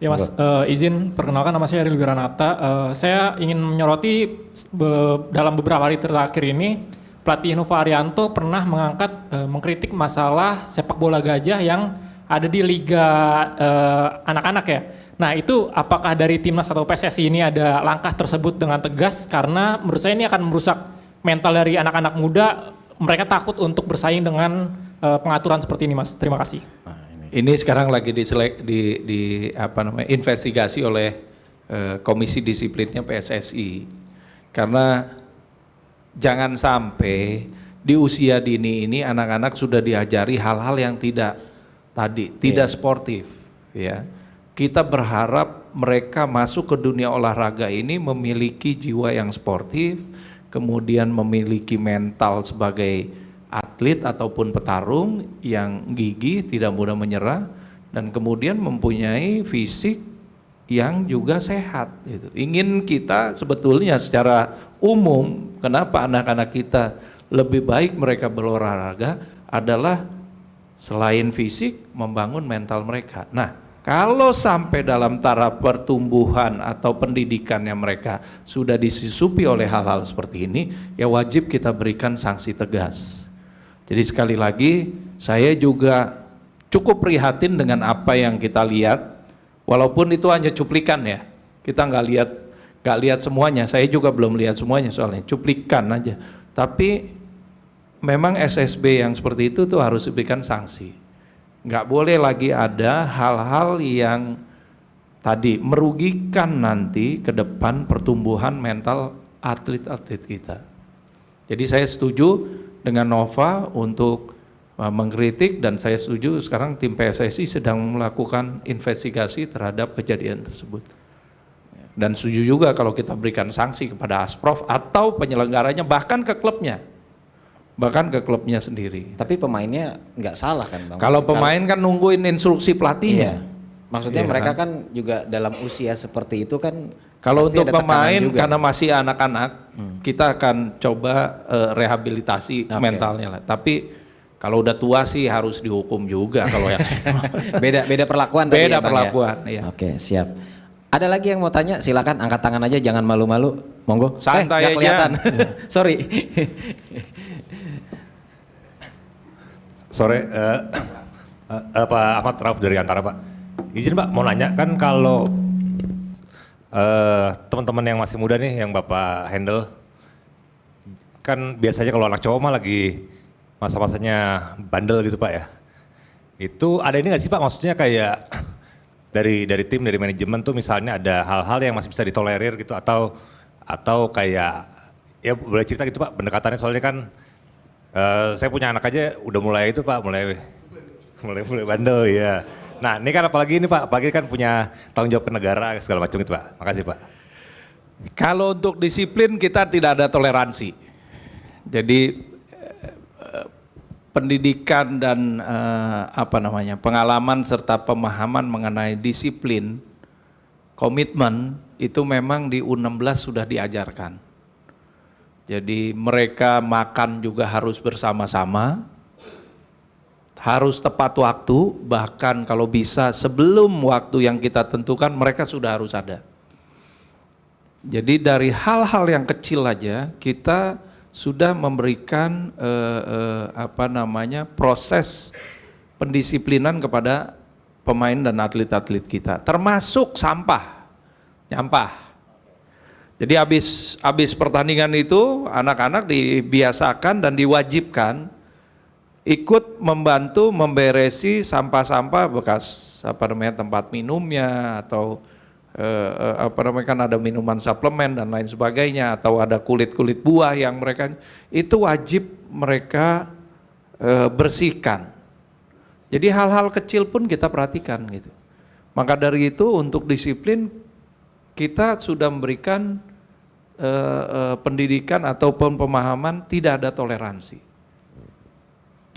Ya Mas, izin perkenalkan nama saya Ariel Wiranata. Saya ingin menyoroti dalam beberapa hari terakhir ini pelatih Nova Arianto pernah mengkritik masalah sepak bola gajah yang ada di liga anak-anak ya. Nah itu apakah dari timnas atau PSSI ini ada langkah tersebut dengan tegas, karena menurut saya ini akan merusak mental dari anak-anak muda, mereka takut untuk bersaing dengan pengaturan seperti ini Mas. Terima kasih. Ini sekarang lagi investigasi oleh Komisi Disiplinnya PSSI, karena jangan sampai di usia dini ini anak-anak sudah diajari hal-hal yang tidak sportif, ya. Kita berharap mereka masuk ke dunia olahraga ini memiliki jiwa yang sportif, kemudian memiliki mental sebagai atlet ataupun petarung yang gigih, tidak mudah menyerah, dan kemudian mempunyai fisik yang juga sehat. Gitu. Ingin kita sebetulnya secara umum, kenapa anak-anak kita lebih baik mereka berolahraga adalah selain fisik, membangun mental mereka. Nah, kalau sampai dalam taraf pertumbuhan atau pendidikannya mereka sudah disisupi oleh hal-hal seperti ini, ya wajib kita berikan sanksi tegas. Jadi sekali lagi, saya juga cukup prihatin dengan apa yang kita lihat, walaupun itu hanya cuplikan ya, kita nggak lihat semuanya. Saya juga belum lihat semuanya soalnya, cuplikan aja. Tapi memang SSB yang seperti itu tuh harus diberikan sanksi. Nggak boleh lagi ada hal-hal yang tadi merugikan nanti ke depan pertumbuhan mental atlet-atlet kita. Jadi saya setuju dengan Nova untuk mengkritik, dan saya setuju sekarang tim PSSI sedang melakukan investigasi terhadap kejadian tersebut. Dan setuju juga kalau kita berikan sanksi kepada Asprof atau penyelenggaranya, bahkan ke klubnya sendiri. Tapi pemainnya nggak salah kan Bang? Kalau pemain kan nungguin instruksi pelatihnya. Iya. Maksudnya mereka kan juga dalam usia seperti itu kan. Kalau pasti untuk ada tekanan pemain juga. karena masih anak-anak, kita akan coba rehabilitasi mentalnya lah. Tapi kalau udah tua sih harus dihukum juga kalau yang beda perlakuan tadi beda ya, Bang, perlakuan. ya? Ya. Oke, siap. Ada lagi yang mau tanya? Silakan angkat tangan aja, jangan malu-malu. Monggo. Santai nggak aja. kelihatan. Sorry. Sore, Pak Ahmad Rauf dari Antara, Pak. Izin Pak, mau nanya, kan kalau teman-teman yang masih muda nih, yang Bapak handle, kan biasanya kalau anak cowok mah lagi masa-masanya bandel gitu Pak ya. Itu ada ini nggak sih Pak, maksudnya kayak dari tim, dari manajemen tuh misalnya ada hal-hal yang masih bisa ditolerir gitu, atau kayak, ya boleh cerita gitu Pak, pendekatannya soalnya kan saya punya anak aja udah mulai itu Pak, mulai bandel ya. Nah ini kan apalagi kan punya tanggung jawab ke negara segala macam itu Pak. Makasih Pak. Kalau untuk disiplin kita tidak ada toleransi. Jadi pendidikan dan pengalaman serta pemahaman mengenai disiplin, komitmen itu memang di U16 sudah diajarkan. Jadi mereka makan juga harus bersama-sama, harus tepat waktu, bahkan kalau bisa sebelum waktu yang kita tentukan mereka sudah harus ada. Jadi dari hal-hal yang kecil aja kita sudah memberikan proses pendisiplinan kepada pemain dan atlet-atlet kita, termasuk nyampah. Jadi habis pertandingan itu anak-anak dibiasakan dan diwajibkan ikut membantu memberesi sampah-sampah bekas tempat minumnya atau kan ada minuman suplemen dan lain sebagainya, atau ada kulit-kulit buah yang mereka itu wajib mereka bersihkan. Jadi hal-hal kecil pun kita perhatikan gitu. Maka dari itu untuk disiplin kita sudah memberikan pendidikan ataupun pemahaman tidak ada toleransi.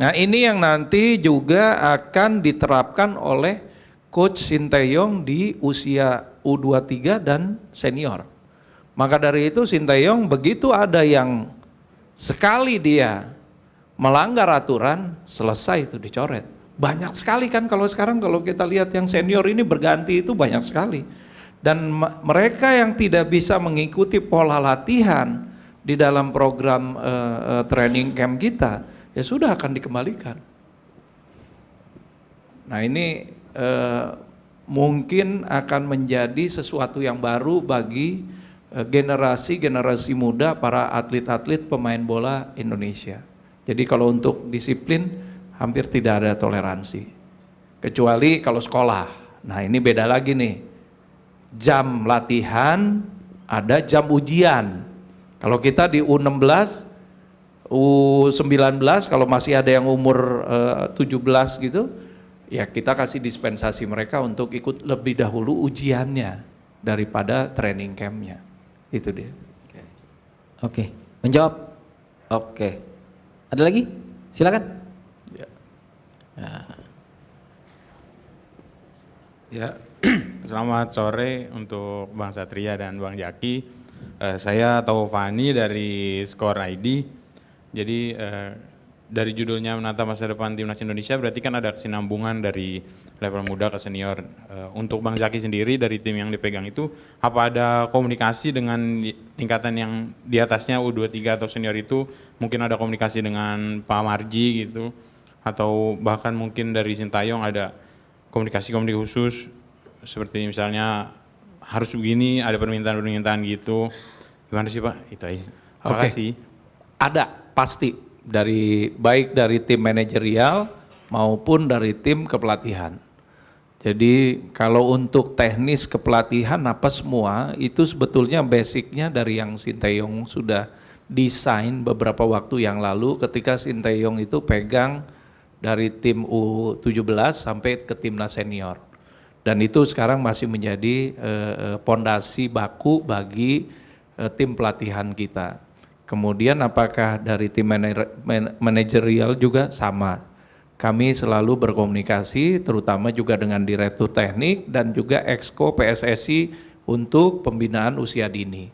Nah ini yang nanti juga akan diterapkan oleh Coach Sinteyong di usia U23 dan senior. Maka dari itu Sinteyong begitu ada yang sekali dia melanggar aturan, selesai itu dicoret. Banyak sekali kan kalau sekarang kalau kita lihat yang senior ini berganti itu banyak sekali. Dan mereka yang tidak bisa mengikuti pola latihan di dalam program training camp kita, ya sudah akan dikembalikan. Nah ini mungkin akan menjadi sesuatu yang baru bagi generasi muda para atlet-atlet pemain bola Indonesia. Jadi kalau untuk disiplin hampir tidak ada toleransi. Kecuali kalau sekolah. Nah ini beda lagi nih. Jam latihan, ada jam ujian. Kalau kita di U16, U19 kalau masih ada yang umur 17 gitu, ya kita kasih dispensasi mereka untuk ikut lebih dahulu ujiannya daripada training campnya. Itu dia. Oke. Menjawab? Oke. Ada lagi? Silakan. Ya, selamat sore untuk Bang Satria dan Bang Jaki. Saya Taufani dari Skor ID. Jadi dari judulnya menata masa depan Timnas Indonesia berarti kan ada kesinambungan dari level muda ke senior. Untuk Bang Zaki sendiri dari tim yang dipegang itu, apa ada komunikasi dengan tingkatan yang di atasnya U23 atau senior itu? Mungkin ada komunikasi dengan Pak Marji gitu, atau bahkan mungkin dari Sintayong ada komunikasi khusus seperti misalnya harus begini, ada permintaan gitu. Gimana sih Pak? Itu aja. Terima kasih. Ada pasti baik dari tim manajerial maupun dari tim kepelatihan. Jadi kalau untuk teknis kepelatihan apa semua itu sebetulnya basicnya dari yang Sinteyong sudah desain beberapa waktu yang lalu ketika Sinteyong itu pegang dari tim U17 sampai ke timnas senior. Dan itu sekarang masih menjadi pondasi baku bagi tim pelatihan kita. Kemudian apakah dari tim manajerial juga sama. Kami selalu berkomunikasi terutama juga dengan Direktur Teknik dan juga Exco PSSI untuk pembinaan usia dini.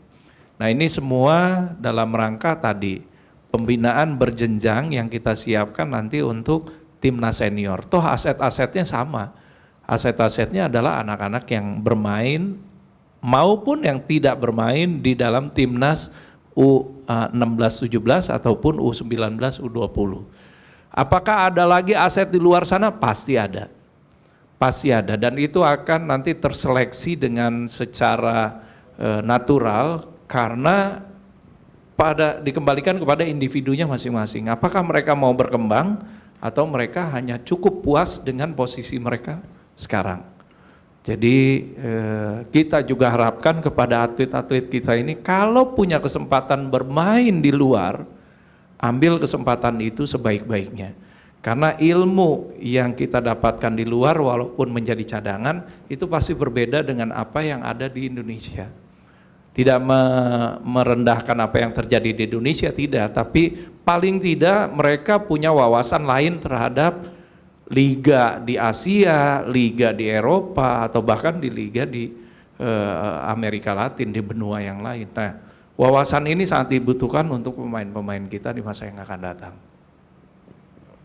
Nah ini semua dalam rangka tadi pembinaan berjenjang yang kita siapkan nanti untuk timnas senior. Toh aset-asetnya sama. Aset-asetnya adalah anak-anak yang bermain maupun yang tidak bermain di dalam timnas U16, 17 ataupun U19, U20. Apakah ada lagi aset di luar sana? Pasti ada. Pasti ada dan itu akan nanti terseleksi dengan secara natural karena dikembalikan kepada individunya masing-masing. Apakah mereka mau berkembang atau mereka hanya cukup puas dengan posisi mereka sekarang. Jadi kita juga harapkan kepada atlet-atlet kita ini kalau punya kesempatan bermain di luar, ambil kesempatan itu sebaik-baiknya. Karena ilmu yang kita dapatkan di luar walaupun menjadi cadangan itu pasti berbeda dengan apa yang ada di Indonesia. Tidak merendahkan apa yang terjadi di Indonesia, tidak, tapi paling tidak mereka punya wawasan lain terhadap liga di Asia, liga di Eropa, atau bahkan di liga di Amerika Latin, di benua yang lain. Nah, wawasan ini sangat dibutuhkan untuk pemain-pemain kita di masa yang akan datang.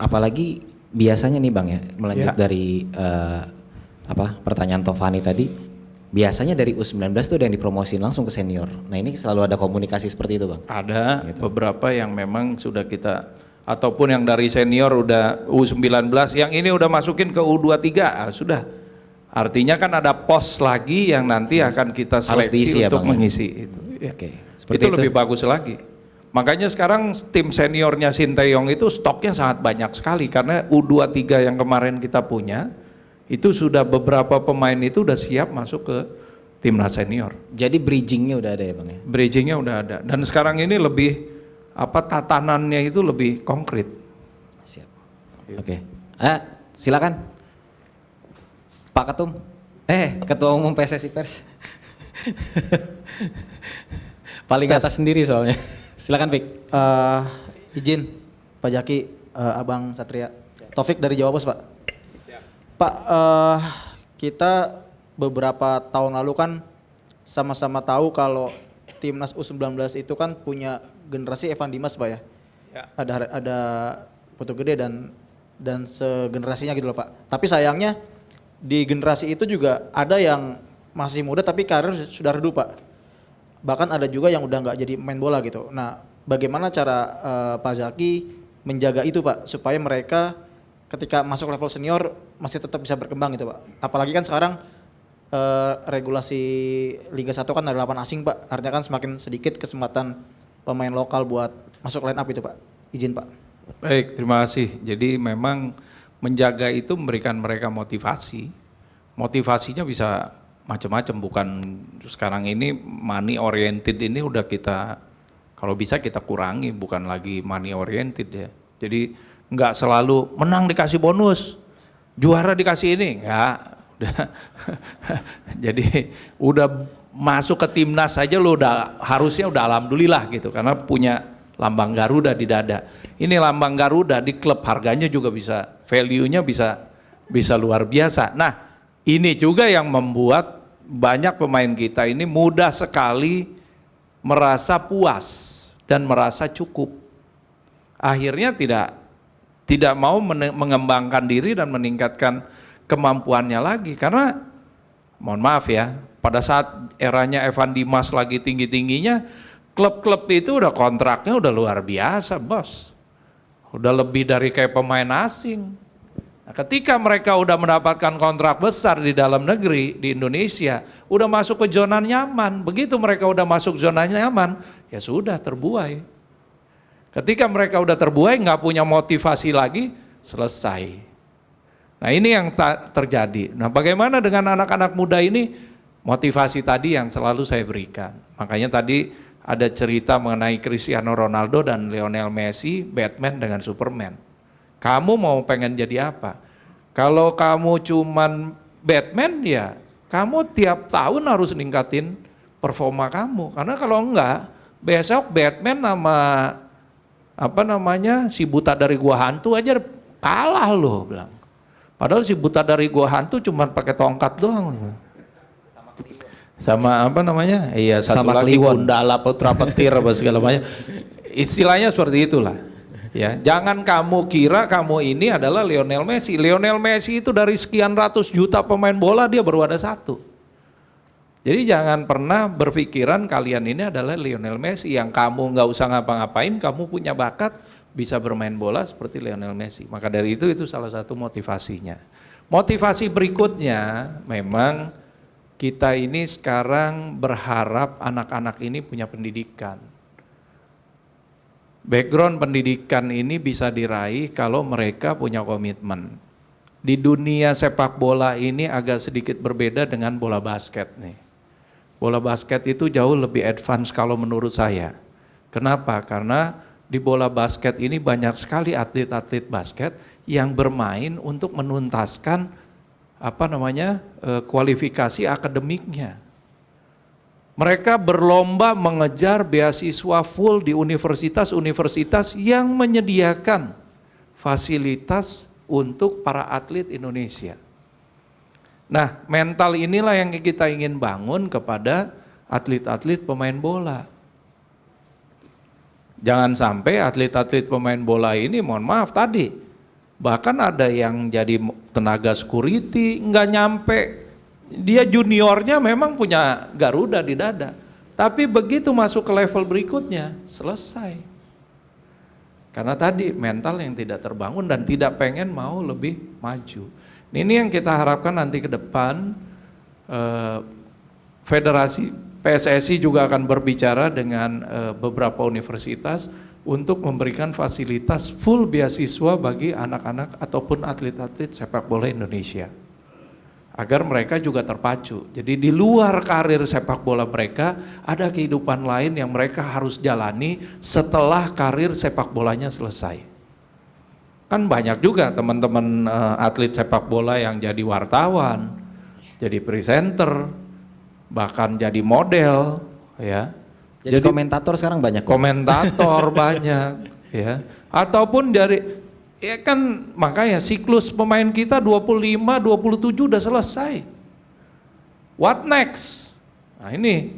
Apalagi biasanya nih Bang ya, melanjut Ya. dari pertanyaan Tovani tadi, biasanya dari U19 tuh ada yang dipromosin langsung ke senior. Nah ini selalu ada komunikasi seperti itu Bang? Ada Gitu. beberapa yang memang sudah kita, ataupun yang dari senior udah U19, yang ini udah masukin ke U23, sudah. Artinya kan ada pos lagi yang nanti akan kita Harus diisi seleksi ya, untuk Bang, ya? mengisi itu. Ya. Oke, Itu seperti itu. lebih bagus lagi. Makanya sekarang tim seniornya Sinteyong itu stoknya sangat banyak sekali, karena U23 yang kemarin kita punya itu sudah beberapa pemain itu udah siap masuk ke timnas senior. Jadi bridgingnya udah ada ya Bang ya? Bridgingnya udah ada, dan sekarang ini lebih tatanannya itu lebih konkret. Siap. Oke. Silakan. Pak Ketum. Ketua Umum PSSI Pers. Paling atas sendiri soalnya. Silakan Fik. Izin Pak Jaki, Abang Satria. Taufik dari Jawa Pos, Pak. Pak, kita beberapa tahun lalu kan sama-sama tahu kalau timnas U19 itu kan punya generasi Evan Dimas, Pak ya. Ada Putu Gede dan segenerasinya gitu loh, Pak. Tapi sayangnya di generasi itu juga ada yang masih muda tapi karir sudah redup, Pak. Bahkan ada juga yang udah nggak jadi main bola gitu. Nah, bagaimana cara Pak Zaki menjaga itu, Pak, supaya mereka ketika masuk level senior masih tetap bisa berkembang gitu, Pak. Apalagi kan sekarang regulasi Liga 1 kan ada 8 asing, Pak. Artinya kan semakin sedikit kesempatan pemain lokal buat masuk line up itu, Pak. Izin, Pak. Baik, terima kasih. Jadi memang menjaga itu memberikan mereka motivasi. Motivasinya bisa macam-macam, bukan sekarang ini money oriented ini udah kita, kalau bisa kita kurangi, bukan lagi money oriented ya. Jadi nggak selalu menang dikasih bonus, juara dikasih ini, nggak. Jadi udah masuk ke timnas saja lo harusnya udah alhamdulillah gitu, karena punya lambang Garuda di dada. Ini lambang Garuda di klub harganya juga bisa, value-nya bisa luar biasa. Nah, ini juga yang membuat banyak pemain kita ini mudah sekali merasa puas dan merasa cukup. Akhirnya tidak mau mengembangkan diri dan meningkatkan kemampuannya lagi, karena mohon maaf ya, pada saat eranya Evan Dimas lagi tinggi-tingginya, klub-klub itu udah kontraknya udah luar biasa, bos. Udah lebih dari kayak pemain asing. Nah, ketika mereka udah mendapatkan kontrak besar di dalam negeri, di Indonesia, udah masuk ke zona nyaman. Begitu mereka udah masuk zona nyaman, ya sudah terbuai. Ketika mereka udah terbuai, nggak punya motivasi lagi, selesai. Nah ini yang terjadi. Nah bagaimana dengan anak-anak muda ini? Motivasi tadi yang selalu saya berikan. Makanya tadi ada cerita mengenai Cristiano Ronaldo dan Lionel Messi, Batman dengan Superman. Kamu mau pengen jadi apa? Kalau kamu cuman Batman ya, kamu tiap tahun harus ningkatin performa kamu. Karena kalau enggak, besok Batman sama si buta dari gua hantu aja kalah loh bilang. Padahal si buta dari gua hantu cuman pakai tongkat doang. Sama Iya, satu Sama lagi Kliwon. Gundala Putra Petir apa segala macam. Istilahnya seperti itulah. Ya, jangan kamu kira kamu ini adalah Lionel Messi. Lionel Messi itu dari sekian ratus juta pemain bola dia baru ada satu. Jadi jangan pernah berpikiran kalian ini adalah Lionel Messi yang kamu nggak usah ngapa-ngapain, kamu punya bakat bisa bermain bola seperti Lionel Messi. Maka dari itu salah satu motivasinya. Motivasi berikutnya memang kita ini sekarang berharap anak-anak ini punya pendidikan. Background pendidikan ini bisa diraih kalau mereka punya komitmen. Di dunia sepak bola ini agak sedikit berbeda dengan bola basket nih. Bola basket itu jauh lebih advance kalau menurut saya. Kenapa? Karena di bola basket ini banyak sekali atlet-atlet basket yang bermain untuk menuntaskan kualifikasi akademiknya. Mereka berlomba mengejar beasiswa full di universitas-universitas yang menyediakan fasilitas untuk para atlet Indonesia. Nah, mental inilah yang kita ingin bangun kepada atlet-atlet pemain bola. Jangan sampai atlet-atlet pemain bola ini, mohon maaf tadi, bahkan ada yang jadi tenaga security, nggak nyampe. Dia juniornya memang punya Garuda di dada, tapi begitu masuk ke level berikutnya selesai. Karena tadi mental yang tidak terbangun dan tidak pengen mau lebih maju. Ini yang kita harapkan nanti ke depan, Federasi PSSI juga akan berbicara dengan beberapa universitas untuk memberikan fasilitas full beasiswa bagi anak-anak ataupun atlet-atlet sepak bola Indonesia. Agar mereka juga terpacu. Jadi di luar karir sepak bola mereka ada kehidupan lain yang mereka harus jalani setelah karir sepak bolanya selesai. Kan banyak juga teman-teman atlet sepak bola yang jadi wartawan, jadi presenter, bahkan jadi model, ya. Jadi komentator sekarang banyak. Komentator banyak, ya. Ataupun dari ya kan makanya siklus pemain kita 25, 27 udah selesai. What next? Nah ini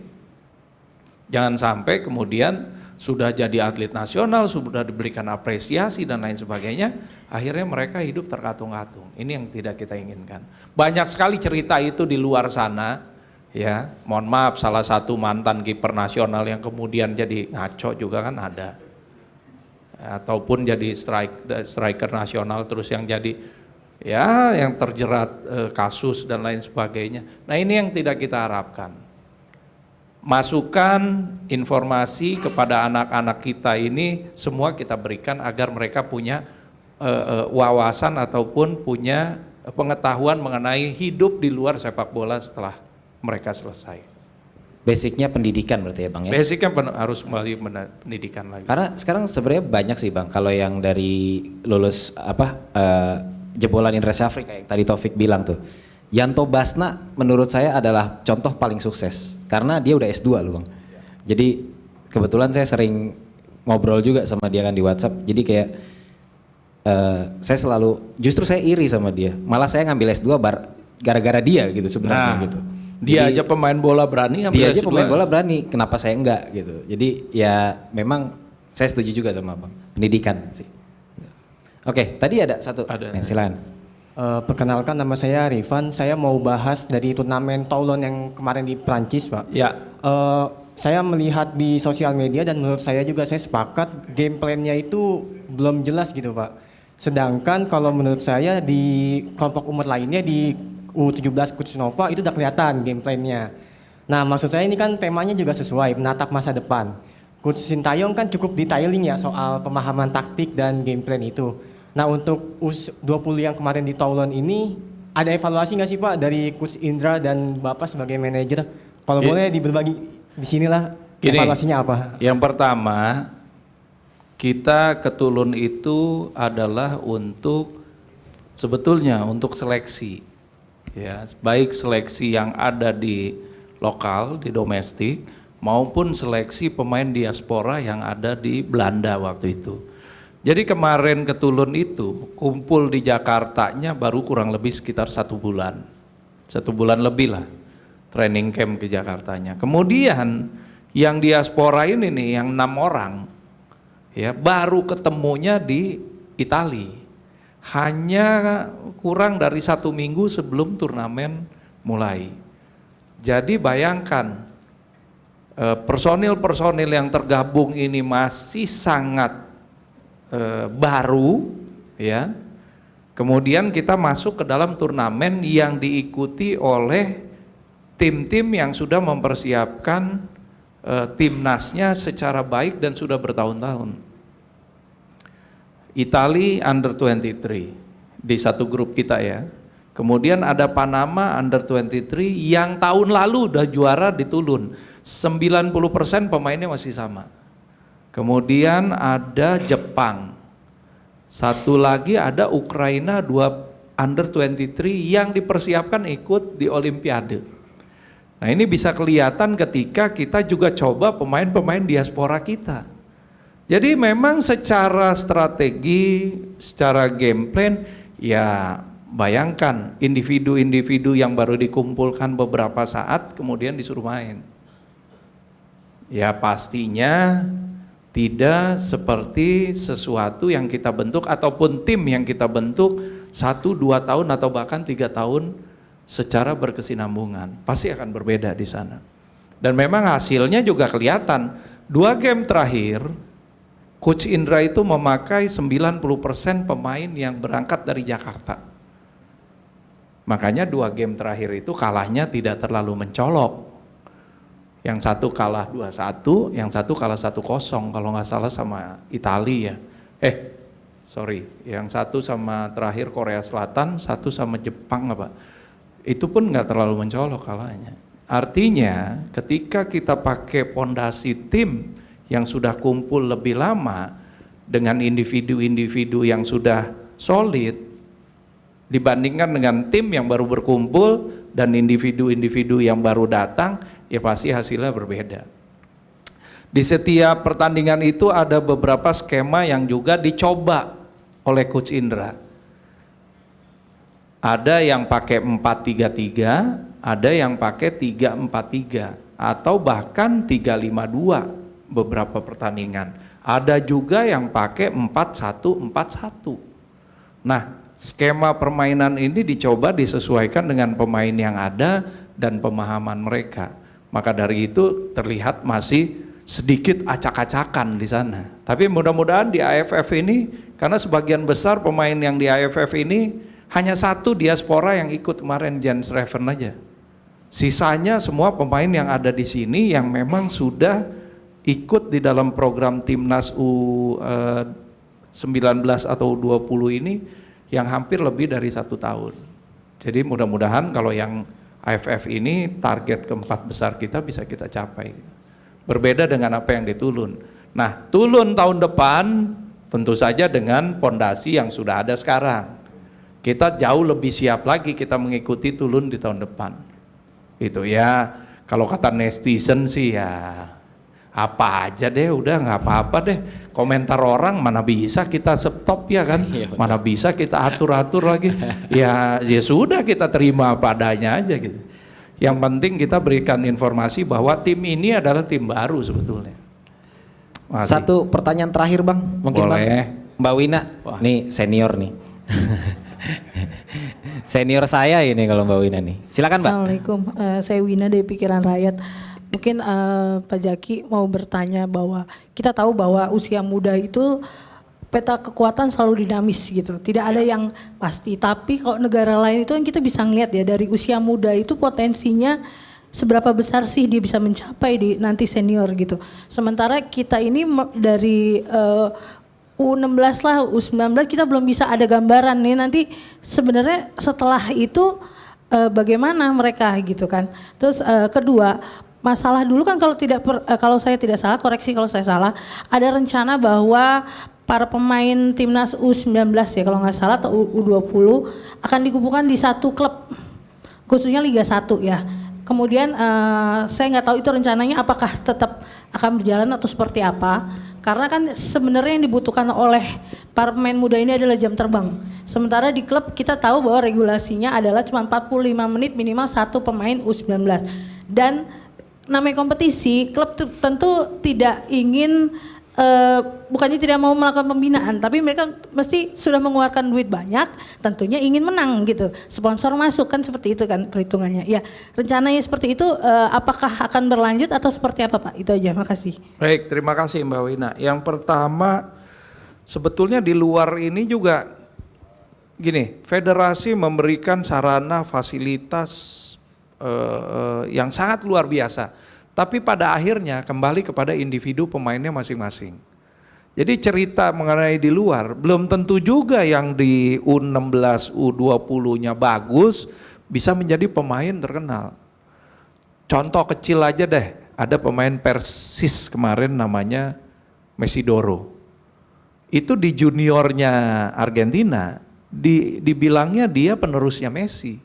jangan sampai kemudian sudah jadi atlet nasional, sudah diberikan apresiasi dan lain sebagainya, akhirnya mereka hidup terkatung-katung. Ini yang tidak kita inginkan. Banyak sekali cerita itu di luar sana, ya. Mohon maaf, salah satu mantan kiper nasional yang kemudian jadi ngaco juga kan ada. Ataupun jadi striker nasional terus yang jadi ya yang terjerat kasus dan lain sebagainya. Nah ini yang tidak kita harapkan. Masukan informasi kepada anak-anak kita ini semua kita berikan agar mereka punya wawasan ataupun punya pengetahuan mengenai hidup di luar sepak bola setelah mereka selesai. Basicnya pendidikan berarti ya Bang ya? Basicnya harus melalui pendidikan lagi. Karena sekarang sebenarnya banyak sih Bang, kalau yang dari lulus jebolan Indra Syafri kayak tadi Taufik bilang tuh. Yanto Basna menurut saya adalah contoh paling sukses karena dia udah S2 loh Bang. Jadi kebetulan saya sering ngobrol juga sama dia kan di WhatsApp. Jadi kayak saya justru saya iri sama dia. Malah saya ngambil S2 gara-gara dia gitu sebenarnya gitu. Dia aja pemain bola berani, dia aja pemain bola berani, kenapa saya enggak gitu. Jadi ya memang saya setuju juga sama Bang, pendidikan sih. Oke, tadi ada satu, silakan. Perkenalkan nama saya Rifan, saya mau bahas dari turnamen Toulon yang kemarin di Prancis Pak. Ya. Saya melihat di sosial media dan menurut saya juga saya sepakat game plan-nya itu belum jelas gitu Pak. Sedangkan kalau menurut saya di kelompok umur lainnya di U17 Coach Nova itu udah kelihatan game plan-nya. Nah maksud saya ini kan temanya juga sesuai, menatap masa depan. Coach Sintayong kan cukup detailing ya soal pemahaman taktik dan game plan itu. Nah untuk U20 yang kemarin di Toulon ini ada evaluasi nggak sih Pak dari Coach Indra dan Bapak sebagai manajer? Kalau boleh berbagi di sinilah evaluasinya apa? Yang pertama, kita ke Toulon itu adalah sebetulnya untuk seleksi. Ya, baik seleksi yang ada di lokal, di domestik, maupun seleksi pemain diaspora yang ada di Belanda waktu itu. Jadi kemarin ke Toulon itu, kumpul di Jakartanya baru kurang lebih sekitar 1 bulan. 1 bulan lebih lah, training camp ke Jakartanya. Kemudian yang diaspora ini nih, yang 6 orang, ya baru ketemunya di Italia. Hanya kurang dari 1 minggu sebelum turnamen mulai. Jadi bayangkan personil-personil yang tergabung ini masih sangat baru, ya. Kemudian kita masuk ke dalam turnamen yang diikuti oleh tim-tim yang sudah mempersiapkan timnasnya secara baik dan sudah bertahun-tahun. Italia under 23 di satu grup kita ya. Kemudian ada Panama under 23 yang tahun lalu udah juara di Toulon. 90% pemainnya masih sama. Kemudian ada Jepang. Satu lagi ada Ukraina under 23 yang dipersiapkan ikut di Olimpiade. Nah ini bisa kelihatan ketika kita juga coba pemain-pemain diaspora kita. Jadi memang secara strategi, secara game plan, ya bayangkan individu-individu yang baru dikumpulkan beberapa saat kemudian disuruh main. Ya pastinya tidak seperti sesuatu yang kita bentuk ataupun tim yang kita bentuk 1-2 tahun atau bahkan 3 tahun secara berkesinambungan. Pasti akan berbeda di sana. Dan memang hasilnya juga kelihatan. 2 game terakhir, Coach Indra itu memakai 90% pemain yang berangkat dari Jakarta. Makanya 2 game terakhir itu kalahnya tidak terlalu mencolok. Yang satu kalah 2-1, yang satu kalah 1-0 kalau nggak salah sama Italia ya. Yang satu sama terakhir Korea Selatan, satu sama Jepang apa. Itu pun nggak terlalu mencolok kalahnya. Artinya ketika kita pakai pondasi tim yang sudah kumpul lebih lama dengan individu-individu yang sudah solid dibandingkan dengan tim yang baru berkumpul dan individu-individu yang baru datang, ya pasti hasilnya berbeda. Di setiap pertandingan itu ada beberapa skema yang juga dicoba oleh Coach Indra. Ada yang pakai 4-3-3, ada yang pakai 3-4-3 atau bahkan 3-5-2 beberapa pertandingan. Ada juga yang pakai 4-1-4-1. Nah, skema permainan ini dicoba disesuaikan dengan pemain yang ada dan pemahaman mereka. Maka dari itu terlihat masih sedikit acak-acakan di sana. Tapi mudah-mudahan di AFF ini, karena sebagian besar pemain yang di AFF ini hanya 1 diaspora yang ikut kemarin, Jens Reven aja. Sisanya semua pemain yang ada di sini yang memang sudah ikut di dalam program Timnas U19 atau U20 ini yang hampir lebih dari 1 tahun. Jadi mudah-mudahan kalau yang AFF ini target keempat besar kita bisa kita capai. Berbeda dengan apa yang ditulun. Nah, tulun tahun depan tentu saja dengan pondasi yang sudah ada sekarang. Kita jauh lebih siap lagi kita mengikuti tulun di tahun depan. Itu ya, kalau kata netizen sih ya apa aja deh, udah nggak apa-apa deh. Komentar orang mana bisa kita stop ya kan, mana bisa kita atur-atur lagi. Ya sudah kita terima padanya aja gitu. Yang penting kita berikan informasi bahwa tim ini adalah tim baru sebetulnya. Masih. Satu pertanyaan terakhir Bang, mungkin Boleh. Bang. Mbak Wina, nih senior nih. Senior saya ini kalau Mbak Wina nih. Silakan Mbak. Assalamualaikum, saya Wina dari Pikiran Rakyat. Mungkin Pak Jaki mau bertanya bahwa kita tahu bahwa usia muda itu peta kekuatan selalu dinamis gitu. Tidak ada yang pasti. Tapi kalau negara lain itu kan kita bisa ngeliat ya dari usia muda itu potensinya seberapa besar sih dia bisa mencapai di nanti senior gitu. Sementara kita ini dari U16 lah, U19 kita belum bisa ada gambaran nih nanti sebenarnya setelah itu bagaimana mereka gitu kan. Terus kedua, masalah dulu kan kalau saya tidak salah, koreksi kalau saya salah, ada rencana bahwa para pemain timnas U19 ya kalau nggak salah atau U20 akan dikumpulkan di satu klub, khususnya Liga 1 ya. Kemudian saya nggak tahu itu rencananya apakah tetap akan berjalan atau seperti apa. Karena kan sebenarnya yang dibutuhkan oleh para pemain muda ini adalah jam terbang. Sementara di klub kita tahu bahwa regulasinya adalah cuma 45 menit minimal 1 pemain U19. Dan namanya kompetisi, klub tentu tidak ingin bukannya tidak mau melakukan pembinaan, tapi mereka mesti sudah mengeluarkan duit banyak, tentunya ingin menang gitu. Sponsor masuk kan seperti itu kan perhitungannya. Ya, rencananya seperti itu apakah akan berlanjut atau seperti apa Pak? Itu aja, makasih. Baik, terima kasih Mbak Wina. Yang pertama, sebetulnya di luar ini juga gini, federasi memberikan sarana fasilitas yang sangat luar biasa. Tapi pada akhirnya kembali kepada individu pemainnya masing-masing. Jadi cerita mengenai di luar, belum tentu juga yang di U16, U20-nya bagus bisa menjadi pemain terkenal. Contoh kecil aja deh, ada pemain Persis kemarin namanya Mesidoro. Itu di juniornya Argentina, dibilangnya dia penerusnya Messi.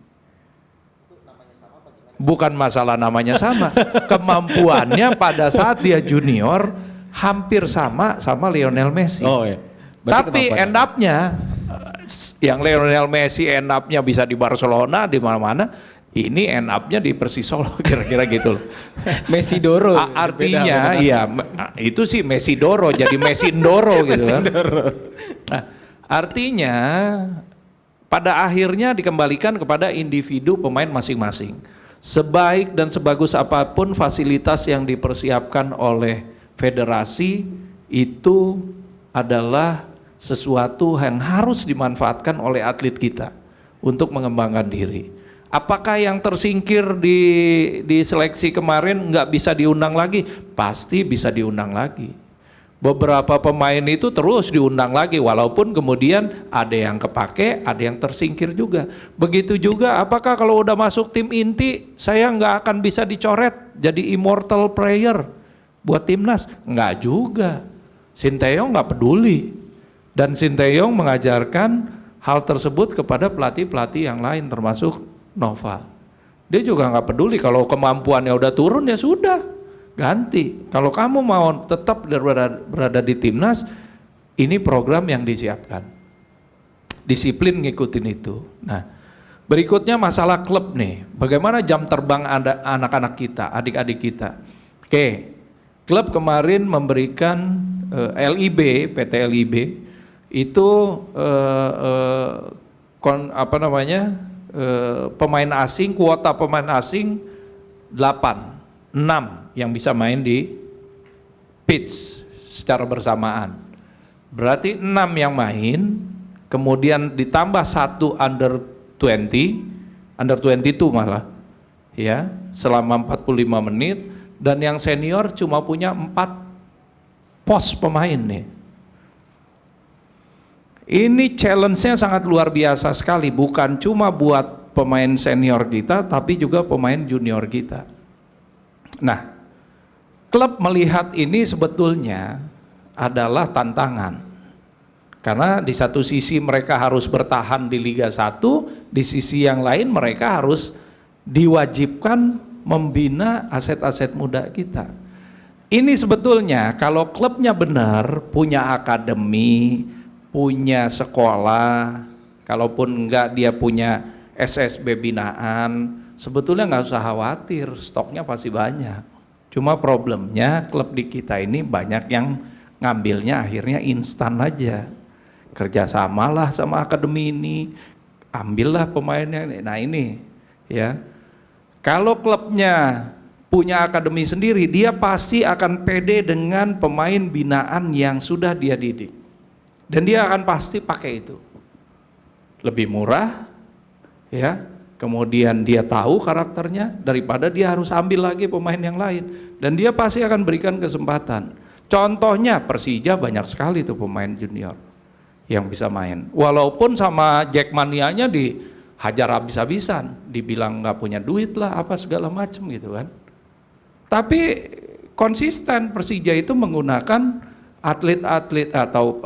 Bukan masalah namanya sama. Kemampuannya pada saat dia junior hampir sama Lionel Messi. Oh iya. Tapi end up-nya yang Lionel Messi end up-nya bisa di Barcelona, di mana-mana, ini end up-nya di Persis Solo kira-kira gitu loh. Messi Doro. Artinya iya itu sih Messi Doro jadi Messi Ndoro gitu kan. Nah, artinya pada akhirnya dikembalikan kepada individu pemain masing-masing. Sebaik dan sebagus apapun fasilitas yang dipersiapkan oleh federasi itu adalah sesuatu yang harus dimanfaatkan oleh atlet kita untuk mengembangkan diri. Apakah yang tersingkir di seleksi kemarin nggak bisa diundang lagi? Pasti bisa diundang lagi. Beberapa pemain itu terus diundang lagi walaupun kemudian ada yang kepake, ada yang tersingkir juga. Begitu juga apakah kalau udah masuk tim inti saya nggak akan bisa dicoret jadi immortal player buat timnas? Nggak juga. Sinteyong nggak peduli dan Sinteyong mengajarkan hal tersebut kepada pelatih-pelatih yang lain termasuk Nova. Dia juga nggak peduli kalau kemampuannya udah turun ya sudah ganti. Kalau kamu mau tetap berada di timnas, ini program yang disiapkan. Disiplin ngikutin itu. Nah, berikutnya masalah klub nih. Bagaimana jam terbang anak-anak kita, adik-adik kita? Oke, klub kemarin memberikan LIB, PT LIB itu pemain asing, kuota pemain asing 6 yang bisa main di pitch secara bersamaan. Berarti 6 yang main, kemudian ditambah 1 under 22 malah, ya, selama 45 menit, dan yang senior cuma punya 4 pos pemain nih. Ini challenge-nya sangat luar biasa sekali, bukan cuma buat pemain senior kita, tapi juga pemain junior kita. Nah, klub melihat ini sebetulnya adalah tantangan. Karena di satu sisi mereka harus bertahan di Liga 1, di sisi yang lain mereka harus diwajibkan membina aset-aset muda kita. Ini sebetulnya kalau klubnya benar, punya akademi, punya sekolah, kalaupun enggak dia punya SSB binaan, sebetulnya nggak usah khawatir, stoknya pasti banyak. Cuma problemnya klub di kita ini banyak yang ngambilnya akhirnya instan aja. Kerjasamalah sama akademi ini, ambillah pemainnya. Nah ini ya, kalau klubnya punya akademi sendiri, dia pasti akan pede dengan pemain binaan yang sudah dia didik. Dan dia akan pasti pakai itu. Lebih murah, ya. Kemudian dia tahu karakternya daripada dia harus ambil lagi pemain yang lain. Dan dia pasti akan berikan kesempatan. Contohnya Persija banyak sekali tuh pemain junior yang bisa main. Walaupun sama Jackmanianya dihajar habis-habisan, dibilang nggak punya duit lah, apa segala macam gitu kan. Tapi konsisten Persija itu menggunakan atlet-atlet atau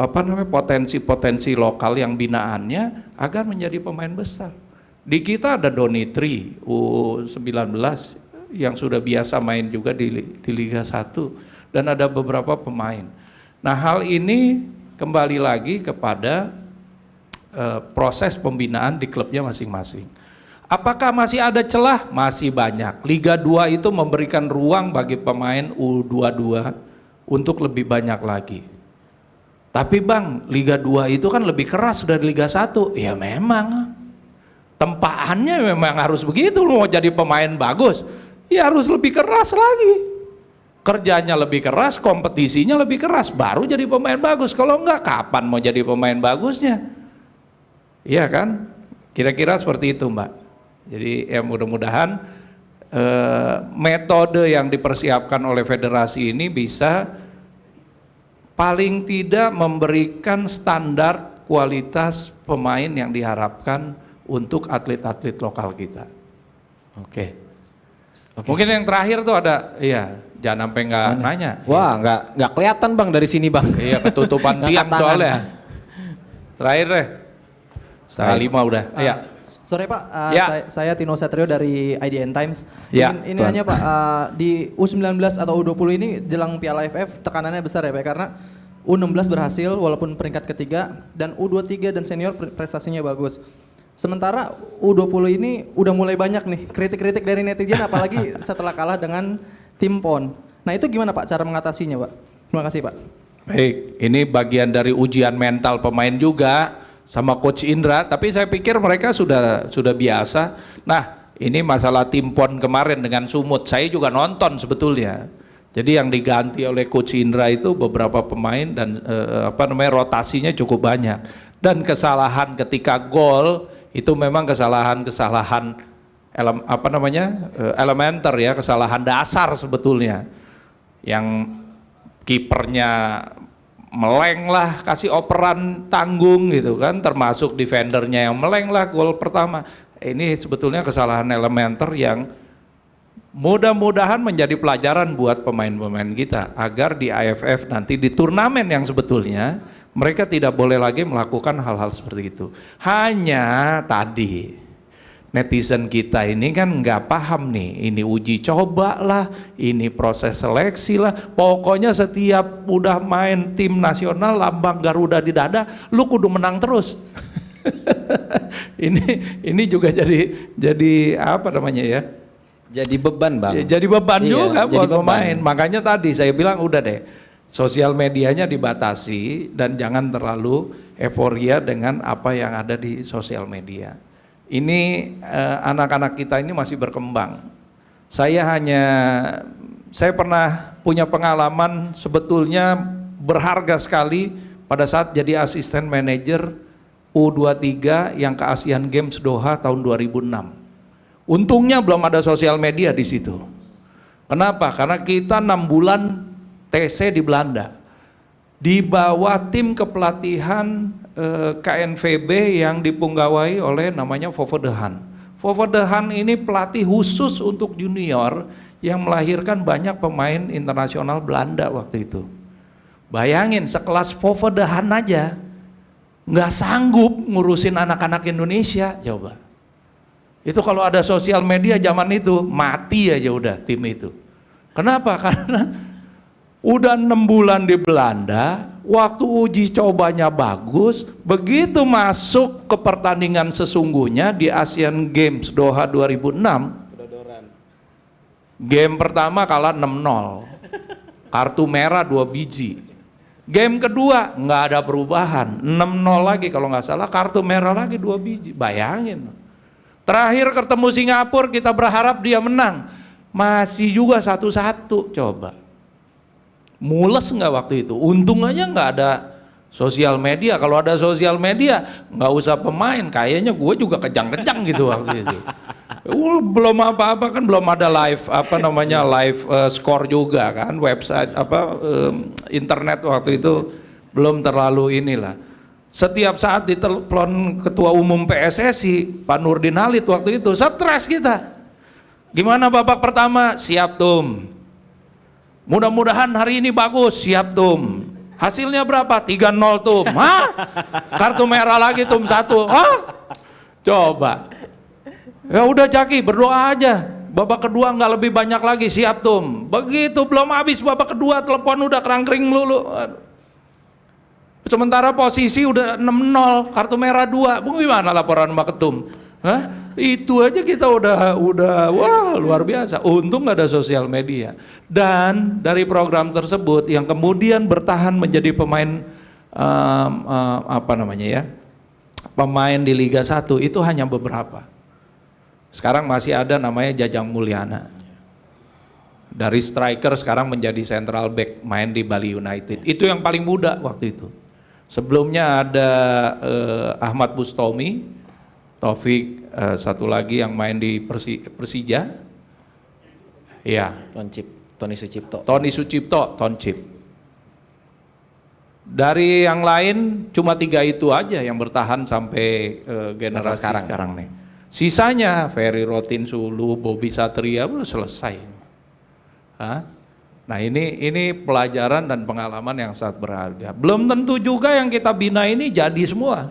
potensi-potensi lokal yang binaannya agar menjadi pemain besar. Di kita ada Donitri U19 yang sudah biasa main juga di Liga 1 dan ada beberapa pemain. Nah, hal ini kembali lagi kepada proses pembinaan di klubnya masing-masing. Apakah masih ada celah? Masih banyak. Liga 2 itu memberikan ruang bagi pemain U22 untuk lebih banyak lagi. Tapi Bang, Liga 2 itu kan lebih keras dari Liga 1. Ya memang. Tempaannya memang harus begitu. Lu mau jadi pemain bagus, ya harus lebih keras lagi. Kerjanya lebih keras, kompetisinya lebih keras, baru jadi pemain bagus. Kalau enggak, kapan mau jadi pemain bagusnya? Iya kan? Kira-kira seperti itu Mbak. Jadi ya mudah-mudahan metode yang dipersiapkan oleh federasi ini bisa paling tidak memberikan standar kualitas pemain yang diharapkan untuk atlet-atlet lokal kita. Oke. Mungkin yang terakhir tuh ada, iya, jangan sampai nggak nanya. Wah, nggak kelihatan Bang dari sini Bang. Iya, ketutupan tiang soalnya. Terakhir deh. 4:30 udah. Iya. Sore Pak, Ya. saya Tino Satrio dari IDN Times. Ya, Ini Tuan. hanya Pak, di U19 atau U20 ini jelang Piala AFF tekanannya besar ya Pak, karena U16 berhasil walaupun peringkat ketiga, dan U23 dan senior prestasinya bagus. Sementara U20 ini udah mulai banyak nih kritik-kritik dari netizen apalagi setelah kalah dengan tim PON. Nah itu gimana Pak cara mengatasinya Pak? Terima kasih Pak. Baik, ini bagian dari ujian mental pemain juga sama Coach Indra, tapi saya pikir mereka sudah biasa. Nah, ini masalah tim PON kemarin dengan Sumut, saya juga nonton sebetulnya. Jadi yang diganti oleh Coach Indra itu beberapa pemain dan rotasinya cukup banyak. Dan kesalahan ketika gol itu memang kesalahan elementer ya, kesalahan dasar sebetulnya. Yang kipernya meleng lah, kasih operan tanggung gitu kan, termasuk defendernya yang meleng lah gol pertama. Ini sebetulnya kesalahan elementer yang mudah-mudahan menjadi pelajaran buat pemain-pemain kita agar di AFF nanti di turnamen yang sebetulnya mereka tidak boleh lagi melakukan hal-hal seperti itu. Hanya tadi netizen kita ini kan nggak paham nih, ini uji coba lah, ini proses seleksi lah, pokoknya setiap udah main tim nasional lambang Garuda di dada, lu kudu menang terus. ini juga jadi apa namanya ya? Jadi beban Bang. Jadi beban Iya, juga jadi buat beban. pemain. Makanya tadi saya bilang udah deh, sosial medianya dibatasi dan jangan terlalu euforia dengan apa yang ada di sosial media. Ini anak-anak kita ini masih berkembang. Saya pernah punya pengalaman sebetulnya berharga sekali pada saat jadi asisten manajer U23 yang ke Asian Games Doha tahun 2006. Untungnya belum ada sosial media di situ. Kenapa? Karena kita 6 bulan TC di Belanda. Di bawah tim kepelatihan KNVB yang dipunggawai oleh namanya Fofo de Haan. Fofo de Haan ini pelatih khusus untuk junior yang melahirkan banyak pemain internasional Belanda waktu itu. Bayangin sekelas Fofo de Haan aja nggak sanggup ngurusin anak-anak Indonesia, coba. Itu kalau ada sosial media zaman itu mati aja udah tim itu. Kenapa? Karena udah 6 bulan di Belanda, waktu uji cobanya bagus, begitu masuk ke pertandingan sesungguhnya di Asian Games Doha 2006, game pertama kalah 6-0, kartu merah 2 biji. Game kedua nggak ada perubahan, 6-0 lagi kalau nggak salah, kartu merah lagi 2 biji. Bayangin. Terakhir ketemu Singapura kita berharap dia menang, masih juga 1-1, coba. Mules nggak waktu itu? Untung aja nggak ada sosial media. Kalau ada sosial media nggak usah pemain, kayaknya gue juga kejang-kejang gitu waktu itu. Belum apa-apa kan, belum ada live live score juga kan, website internet waktu itu belum terlalu inilah. Setiap saat ditelepon ketua umum PSSI Pak Nurdin Halid waktu itu stres kita. Gimana babak pertama? Siap Tum. Mudah-mudahan hari ini bagus, siap Tum. Hasilnya berapa? 3-0 Tum. Hah? Kartu merah lagi Tum 1. Hah? Coba. Ya udah Jaki, berdoa aja. Babak kedua nggak lebih banyak lagi, siap Tum. Begitu belum habis babak kedua, telepon udah kerangkring lulu. Sementara posisi udah 6-0, kartu merah 2. Gimana laporan sama Ketum? Hah? Itu aja kita udah wah luar biasa. Untung nggak ada sosial media. Dan dari program tersebut yang kemudian bertahan menjadi pemain pemain di Liga 1 itu hanya beberapa. Sekarang masih ada namanya Jajang Mulyana. Dari striker sekarang menjadi central back, main di Bali United. Itu yang paling muda waktu itu. Sebelumnya ada Ahmad Bustomi, Taufik, satu lagi yang main di Persija. Ya, Tony Sucipto. Toncip. Dari yang lain cuma 3 itu aja yang bertahan sampai generasi sekarang nih. Sisanya Ferry Rotin Sulu, Bobby Satria udah selesai. Hah? Nah ini pelajaran dan pengalaman yang sangat berharga. Belum tentu juga yang kita bina ini jadi semua.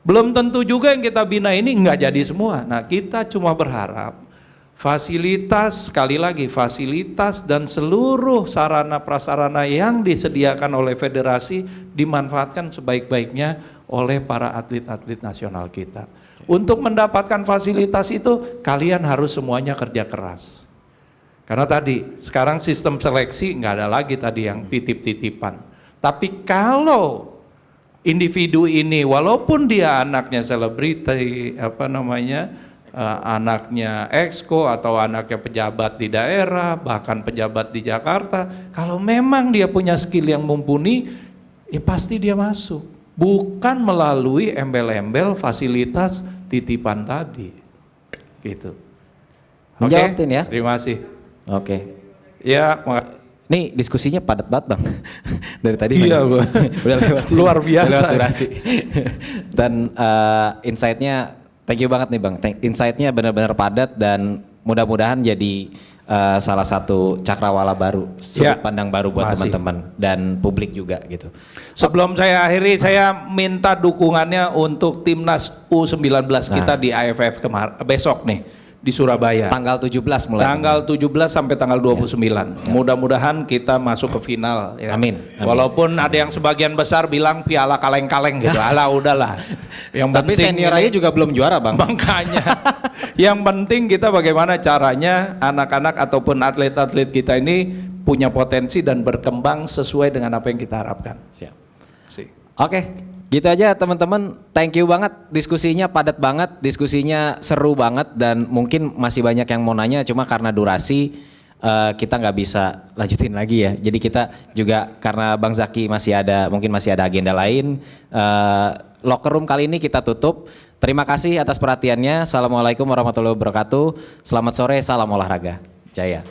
Belum tentu juga yang kita bina ini nggak jadi semua. Nah, kita cuma berharap fasilitas, sekali lagi fasilitas dan seluruh sarana prasarana yang disediakan oleh federasi dimanfaatkan sebaik-baiknya oleh para atlet-atlet nasional kita. Untuk mendapatkan fasilitas itu kalian harus semuanya kerja keras. Karena tadi sekarang sistem seleksi nggak ada lagi tadi yang titip-titipan. Tapi kalau individu ini walaupun dia anaknya selebriti, anaknya exco atau anaknya pejabat di daerah, bahkan pejabat di Jakarta, kalau memang dia punya skill yang mumpuni, ya pasti dia masuk. Bukan melalui embel-embel fasilitas titipan tadi. Gitu. Oke, Menjawab, Tin, ya? terima kasih. Oke. Ya, Nih diskusinya padat banget Bang. Dari tadi Iya, banyak. Bang. Udah lewat. Luar biasa. Udah lewat durasi. Dan insight-nya thank you banget nih Bang. Insight-nya benar-benar padat dan mudah-mudahan jadi salah satu cakrawala baru, sudut pandang baru buat Masih. teman-teman dan publik juga gitu. Sebelum saya akhiri, saya minta dukungannya untuk timnas U19 kita di AFF besok nih di Surabaya. Tanggal 17 mulai. Tanggal 17 sampai tanggal 29. Mudah-mudahan kita masuk ke final. Ya. Amin. Walaupun ada yang sebagian besar bilang piala kaleng-kaleng gitu. Alah udahlah. Yang Tapi senior aja juga belum juara Bang. Makanya. Yang penting kita bagaimana caranya anak-anak ataupun atlet-atlet kita ini punya potensi dan berkembang sesuai dengan apa yang kita harapkan. Siap. Sih. Oke. Gitu aja teman-teman, thank you banget, diskusinya padat banget, diskusinya seru banget dan mungkin masih banyak yang mau nanya cuma karena durasi kita nggak bisa lanjutin lagi ya. Jadi kita juga karena Bang Zaki mungkin masih ada agenda lain, locker room kali ini kita tutup. Terima kasih atas perhatiannya. Assalamualaikum warahmatullahi wabarakatuh. Selamat sore, salam olahraga. Jaya.